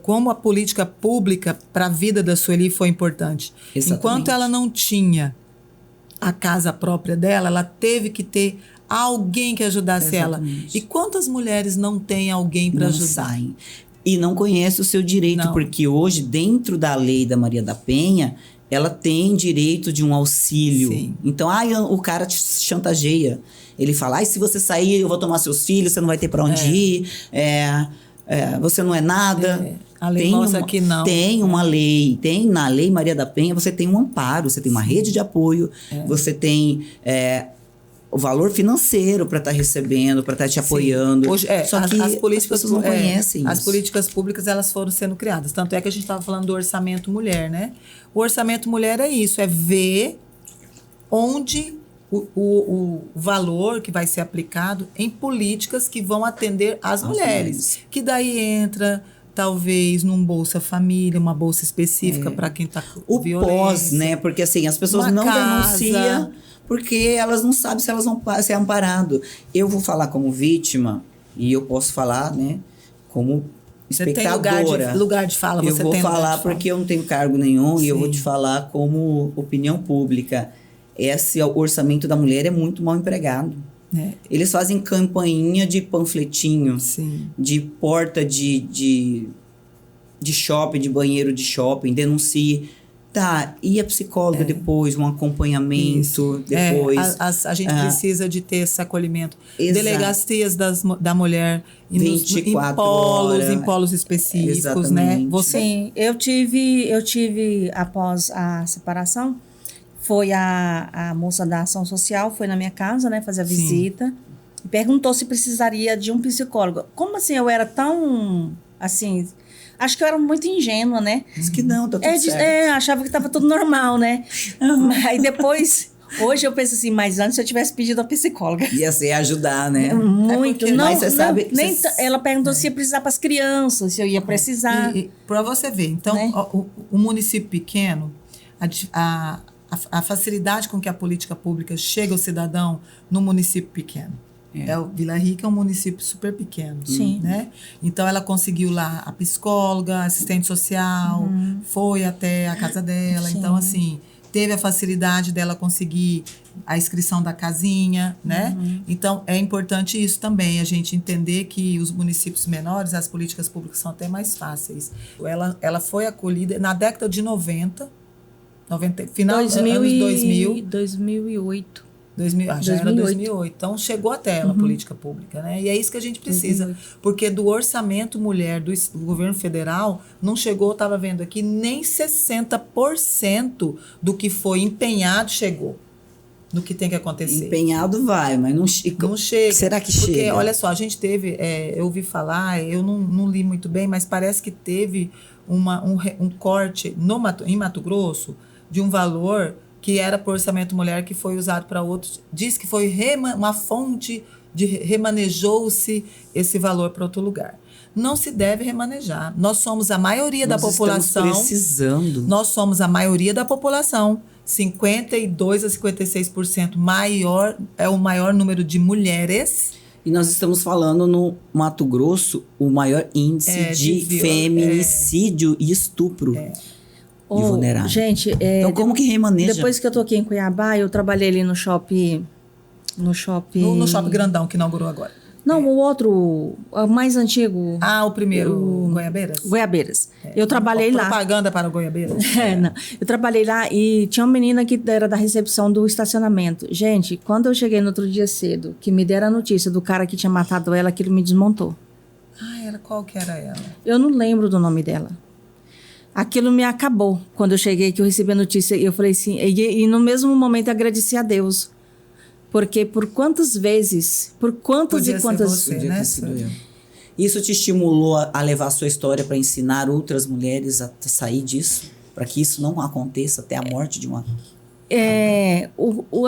como a política pública para a vida da Sueli foi importante. Exatamente. Enquanto ela não tinha a casa própria dela, ela teve que ter alguém que ajudasse ela. E quantas mulheres não têm alguém para ajudar? Saem. E não conhece o seu direito, porque hoje, dentro da lei da Maria da Penha, ela tem direito de um auxílio. Sim. Então, o cara te chantageia. Ele fala, se você sair, eu vou tomar seus filhos, você não vai ter para onde ir, você não é nada. A lei mostra que não. Tem uma lei, na lei Maria da Penha, você tem um amparo, você tem uma rede de apoio, você tem o valor financeiro para estar recebendo, para estar te apoiando. Hoje, Só que as políticas as pessoas não conhecem isso. As políticas públicas, elas foram sendo criadas. Tanto é que a gente estava falando do orçamento mulher, né? O orçamento mulher é isso, é ver onde o valor que vai ser aplicado em políticas que vão atender as mulheres. Que daí entra, talvez, num Bolsa Família, uma bolsa específica para quem está com violência. O pós, né? Porque assim, as pessoas não denunciam porque elas não sabem se elas vão ser amparadas. Eu vou falar como vítima e eu posso falar, né, como espectadora. Você tem lugar de fala. Eu vou falar porque eu não tenho cargo nenhum. E eu vou te falar como opinião pública. Esse orçamento da mulher é muito mal empregado. Eles fazem campainha de panfletinho, de porta de shopping, de banheiro de shopping, denuncie. E a psicóloga depois, um acompanhamento depois. A gente precisa de ter esse acolhimento. Exato. Delegacias da mulher em polos específicos, né? Sim, eu tive após a separação, foi a moça da ação social, foi na minha casa, né, fazer a visita, e perguntou se precisaria de um psicólogo. Como assim, eu era tão, assim... Acho que eu era muito ingênua, né? Diz que não, tá tudo certo. Achava que estava tudo normal, né? Aí depois, hoje eu penso assim, mas antes eu tivesse pedido a psicóloga. Ia ser ajudar, né? Muito. Mas você sabe... Ela perguntou se ia precisar para as crianças, se eu ia precisar. Para você ver, então, né? o município pequeno, a facilidade com que a política pública chega ao cidadão no município pequeno. O Vila Rica é um município super pequeno. Sim. Né? Então, ela conseguiu lá a psicóloga, a assistente social, foi até a casa dela. Sim. Então, assim, teve a facilidade dela conseguir a inscrição da casinha, né? Então, é importante isso também, a gente entender que os municípios menores, as políticas públicas são até mais fáceis. Ela foi acolhida na década de 90, final dos anos 2000. 2008. Já era 2008. Então, chegou até ela a política pública, né? E é isso que a gente precisa. Porque do orçamento mulher do governo federal, não chegou, estava vendo aqui, nem 60% do que foi empenhado chegou. No que tem que acontecer. Empenhado vai, mas não chega. Será que chega? Porque, olha só, a gente teve, eu ouvi falar, eu não li muito bem, mas parece que teve um corte em Mato Grosso de um valor que era por orçamento mulher, que foi usado para outros. Diz que foi uma fonte de remanejou-se esse valor para outro lugar. Não se deve remanejar. Nós somos a maioria da população. Estamos precisando. Nós somos a maioria da população. 52% a 56% é o maior número de mulheres. E nós estamos falando no Mato Grosso o maior índice de feminicídio e estupro. De vulnerável. Gente, então como que remaneja? Depois que eu tô aqui em Cuiabá, eu trabalhei ali no shopping... No shopping grandão que inaugurou agora. Não, o outro, o mais antigo. O primeiro, Goiabeiras? Goiabeiras. Eu trabalhei lá. Propaganda para o Goiabeiras? Não. Eu trabalhei lá e tinha uma menina que era da recepção do estacionamento. Gente, quando eu cheguei no outro dia cedo, que me deram a notícia do cara que tinha matado ela, aquilo me desmontou. Qual que era ela? Eu não lembro do nome dela. Aquilo me acabou. Quando eu cheguei, que eu recebi a notícia, eu falei assim, e no mesmo momento eu agradeci a Deus. Porque por quantas vezes, por quantas Podia e quantas... ser você, né? Isso te estimulou a levar a sua história para ensinar outras mulheres a sair disso? Para que isso não aconteça até a morte de uma...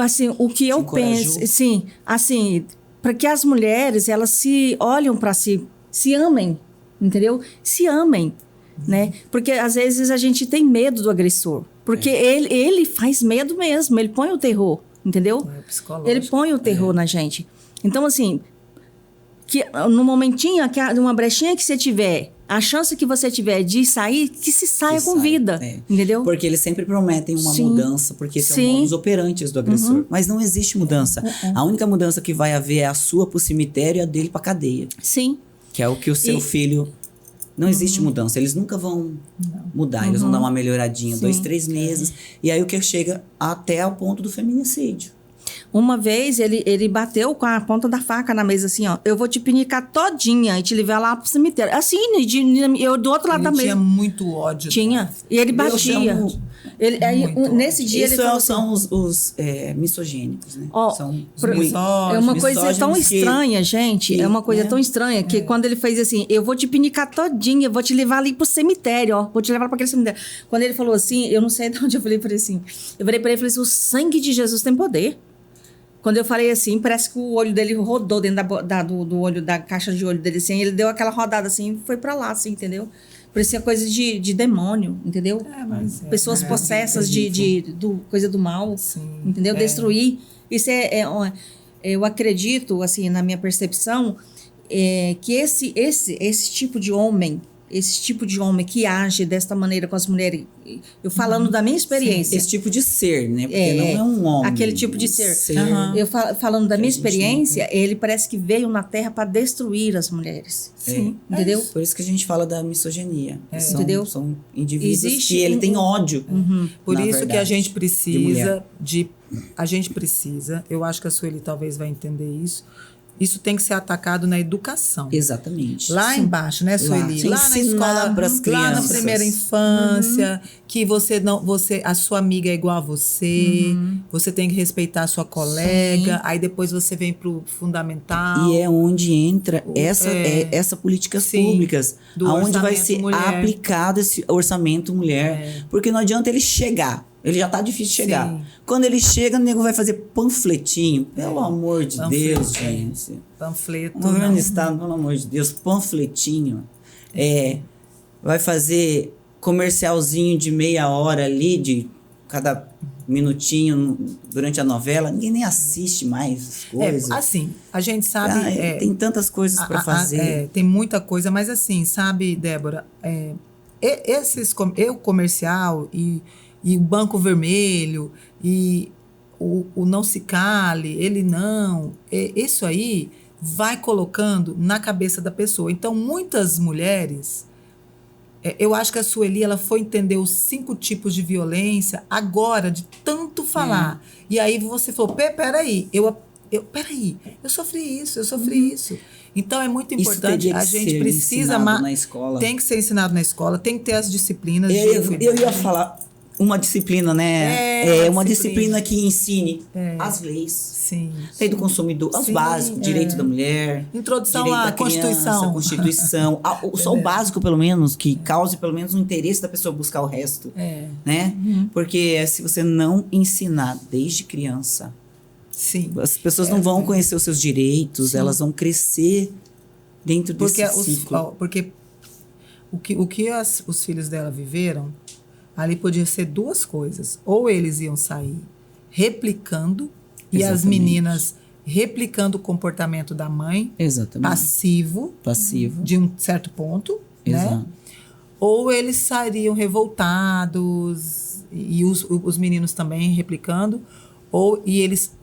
assim, o que eu penso... Sim, assim, para que as mulheres, elas se olham para si, se amem, entendeu? Se amem, né? Porque às vezes a gente tem medo do agressor. Porque ele faz medo mesmo, ele põe o terror. Entendeu? Ele põe o terror na gente. Então, assim, que no momentinho, numa brechinha que você tiver, a chance que você tiver de sair, que se saia com vida. Entendeu? Porque eles sempre prometem uma mudança, porque são modus operantes do agressor. Mas não existe mudança. A única mudança que vai haver é a sua pro cemitério e a dele pra cadeia. Sim. Que é o que o seu filho... Não existe mudança. Eles nunca vão mudar. Eles vão dar uma melhoradinha, 2, 3 meses. E aí o que chega até ao ponto do feminicídio. Uma vez ele bateu com a ponta da faca na mesa assim, ó. Eu vou te pinicar todinha e te levar lá pro cemitério. Assim, eu do outro lado da mesa. Ele tinha muito ódio. Tinha. E ele batia. Nesse dia isso ele falou são os misogênicos, né? São é uma coisa tão estranha, gente. É uma coisa tão estranha que quando ele fez assim, eu vou te pinicar todinha, vou te levar ali pro cemitério, ó. Vou te levar para aquele cemitério. Quando ele falou assim, eu não sei de onde eu falei para ele assim. Eu falei para ele e falei assim, o sangue de Jesus tem poder. Quando eu falei assim, parece que o olho dele rodou dentro do olho, da caixa de olho dele, assim. Ele deu aquela rodada assim e foi pra lá, assim, entendeu? Parecia coisa de demônio, entendeu? Pessoas possessas coisa do mal, entendeu? Destruir. Isso eu acredito, assim, na minha percepção, que esse tipo de homem... Esse tipo de homem que age desta maneira com as mulheres, eu falando da minha experiência. Esse tipo de ser, né? Porque não é um homem. Aquele tipo de ser. Eu falando da minha experiência, ele parece que veio na Terra para destruir as mulheres. Entendeu? Por isso que a gente fala da misoginia. Entendeu? São indivíduos que ele tem ódio. Por isso que a gente precisa a gente precisa, eu acho que a Sueli talvez vai entender isso. Isso tem que ser atacado na educação. Exatamente. Lá embaixo, né, Sueli? Lá na escola, lá na primeira infância, que a sua amiga é igual a você, você tem que respeitar a sua colega, aí depois você vem pro fundamental. E é onde entra essa políticas públicas, aonde vai ser aplicado esse orçamento mulher, porque não adianta ele chegar. Ele já tá difícil de chegar. Quando ele chega, o nego vai fazer panfletinho. Pelo amor de Deus, gente. Panfleto. O governo do estado, pelo amor de Deus, panfletinho. Vai fazer comercialzinho de meia hora ali, de cada minutinho durante a novela. Ninguém nem assiste mais as coisas. Assim, a gente sabe... tem tantas coisas para fazer. Tem muita coisa, mas assim, sabe, Débora? O comercial e o Banco Vermelho, e o Não Se Cale, ele não... Isso aí vai colocando na cabeça da pessoa. Então, muitas mulheres... eu acho que a Sueli, ela foi entender os 5 tipos de violência agora, de tanto falar. E aí você falou, peraí, eu sofri isso, Então, é muito importante, a gente precisa... na escola. Tem que ser ensinado na escola, tem que ter as disciplinas. Eu ia falar... Uma disciplina, né? Uma disciplina que ensine as leis. Sim. Lei do consumidor, os básicos, direito da mulher. Introdução à Constituição. Constituição. Só o básico, pelo menos, que cause pelo menos o interesse da pessoa buscar o resto. Né? Porque se você não ensinar desde criança, as pessoas não vão conhecer os seus direitos, elas vão crescer dentro desse ciclo. Porque o que os filhos dela viveram, ali podia ser 2 coisas. Ou eles iam sair replicando, e as meninas replicando o comportamento da mãe, passivo, de um certo ponto, né? Ou eles sairiam revoltados, e os meninos também replicando,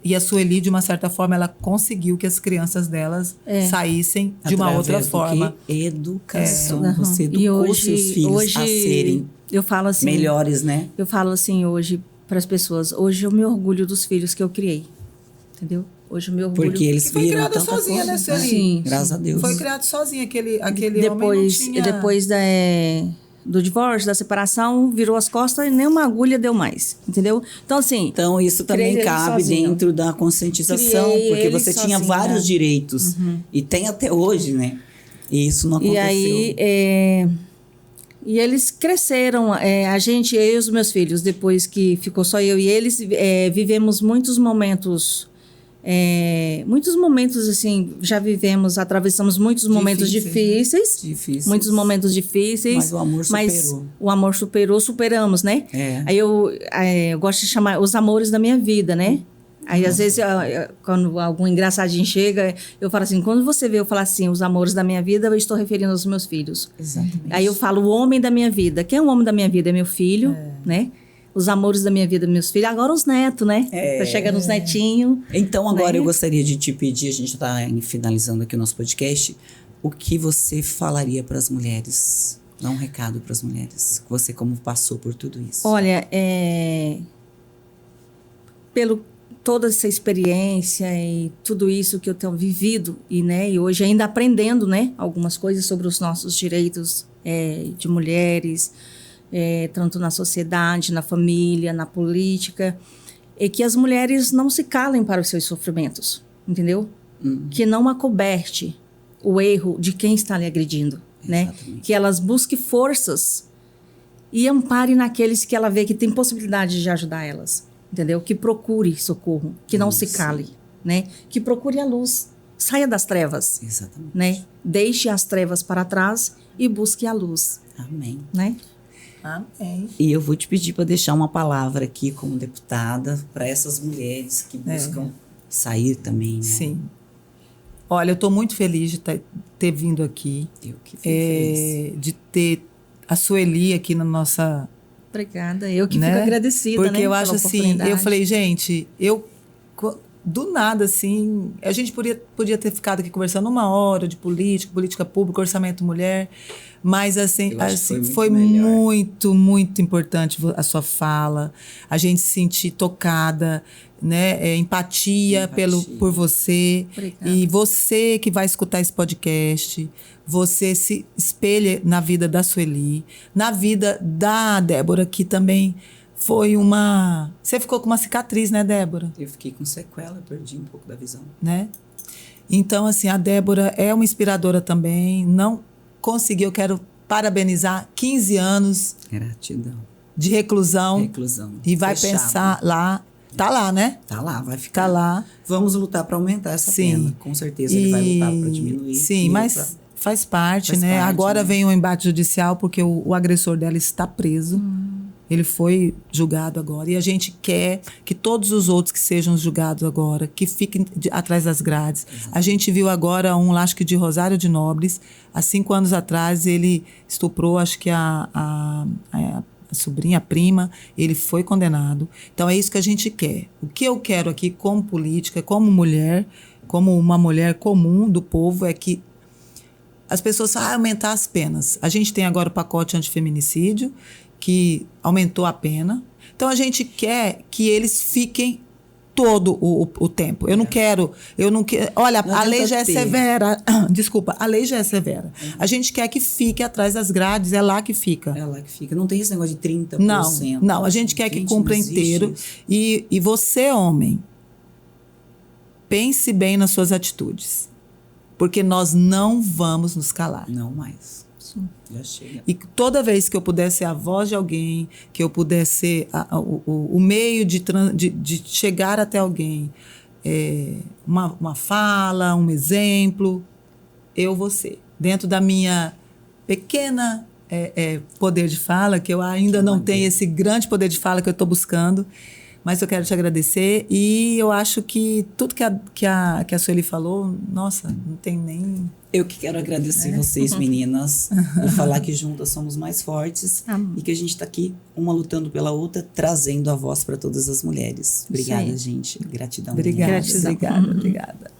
E a Sueli, de uma certa forma, ela conseguiu que as crianças delas saíssem de uma outra forma. Educação. Você educou seus filhos a serem eu falo assim, melhores, né? Eu falo assim hoje para as pessoas, hoje eu me orgulho dos filhos que eu criei, entendeu? Hoje eu me orgulho. Porque eles foi viram criada tanta sozinha, coisa, né, Sueli? Sim. Graças a Deus. Foi criado sozinha, aquele homem não tinha... Depois do divórcio, da separação, virou as costas e nem uma agulha deu mais, entendeu? Então, assim... Então, isso também cabe dentro da conscientização, porque você tinha vários direitos. E tem até hoje, né? E isso não aconteceu. E aí... E eles cresceram, a gente, eu e os meus filhos, depois que ficou só eu e eles, vivemos muitos momentos, assim, já vivemos, atravessamos muitos momentos difíceis. Muitos momentos difíceis. Mas o amor superou. O amor superamos, né? Aí eu gosto de chamar os amores da minha vida, né? Aí, às vezes, quando algum engraçadinho chega, eu falo assim, quando você vê eu falar assim, os amores da minha vida, eu estou referindo aos meus filhos. Exatamente. Aí eu falo, o homem da minha vida. Quem é o homem da minha vida? É meu filho, né? Os amores da minha vida, meus filhos. Agora os netos, né? Tá chegando os netinhos. Então, agora eu gostaria de te pedir, a gente está finalizando aqui o nosso podcast, o que você falaria para as mulheres? Dá um recado para as mulheres. Você como passou por tudo isso. Olha, toda essa experiência e tudo isso que eu tenho vivido e hoje ainda aprendendo, né, algumas coisas sobre os nossos direitos de mulheres, tanto na sociedade, na família, na política, que as mulheres não se calem para os seus sofrimentos, entendeu? Que não acoberte o erro de quem está lhe agredindo, né? Que elas busquem forças e amparem naqueles que ela vê que tem possibilidade de ajudar elas. Entendeu? Que procure socorro, que não se cale, né? Que procure a luz, saia das trevas. Exatamente. Né? Deixe as trevas para trás e busque a luz. Amém. Né? Amém. E eu vou te pedir para deixar uma palavra aqui como deputada para essas mulheres que buscam sair também, né? Sim. Olha, eu estou muito feliz de ter vindo aqui. Eu que fico feliz. De ter a Sueli aqui na nossa... Obrigada, eu que fico agradecida, porque né, eu acho assim, eu falei, gente, do nada, assim, a gente podia ter ficado aqui conversando 1 hora de política pública, orçamento mulher, mas assim foi muito, muito importante a sua fala, a gente se sentir tocada, né, empatia. por você. Obrigada. E você que vai escutar esse podcast, você se espelha na vida da Sueli, na vida da Débora, que também foi uma... Você ficou com uma cicatriz, né, Débora? Eu fiquei com sequela, perdi um pouco da visão. Né? Então, assim, a Débora é uma inspiradora também, não conseguiu, eu quero parabenizar, 15 anos... Gratidão. De reclusão. E vai fechado. Pensar lá... Tá lá, né? Tá lá, vai ficar. Tá lá. Vamos lutar para aumentar essa pena. Com certeza ele vai lutar para diminuir. Sim, mas faz parte, né? Agora vem o embate judicial porque o agressor dela está preso. Ele foi julgado agora. E a gente quer que todos os outros que sejam julgados agora, que fiquem atrás das grades. Exatamente. A gente viu agora acho que de Rosário de Nobres. Há 5 anos atrás ele estuprou, acho que a sobrinha, a prima, ele foi condenado. Então é isso que a gente quer. O que eu quero aqui como política, como mulher, como uma mulher comum do povo, é que as pessoas falam, aumentar as penas. A gente tem agora o pacote antifeminicídio, que aumentou a pena. Então a gente quer que eles fiquem todo o tempo. Eu não quero... Olha, a lei já é severa. Desculpa, a lei já é severa. A gente quer que fique atrás das grades, é lá que fica. É lá que fica. Não tem esse negócio de 30%. Não, a gente quer que cumpra inteiro. E você, homem, pense bem nas suas atitudes. Porque nós não vamos nos calar. Não mais. Já chega. E toda vez que eu puder ser a voz de alguém, que eu puder ser o meio de chegar até alguém, uma fala, um exemplo, eu vou ser. Dentro da minha pequena poder de fala, que eu ainda não tenho esse grande poder de fala que eu estou buscando, Mas eu quero te agradecer e eu acho que tudo que a Sueli falou, nossa, não tem nem... Eu que quero agradecer vocês, meninas, por falar que juntas somos mais fortes e que a gente está aqui, uma lutando pela outra, trazendo a voz para todas as mulheres. Obrigada, gente. Gratidão. Obrigada, Gratidão. obrigada.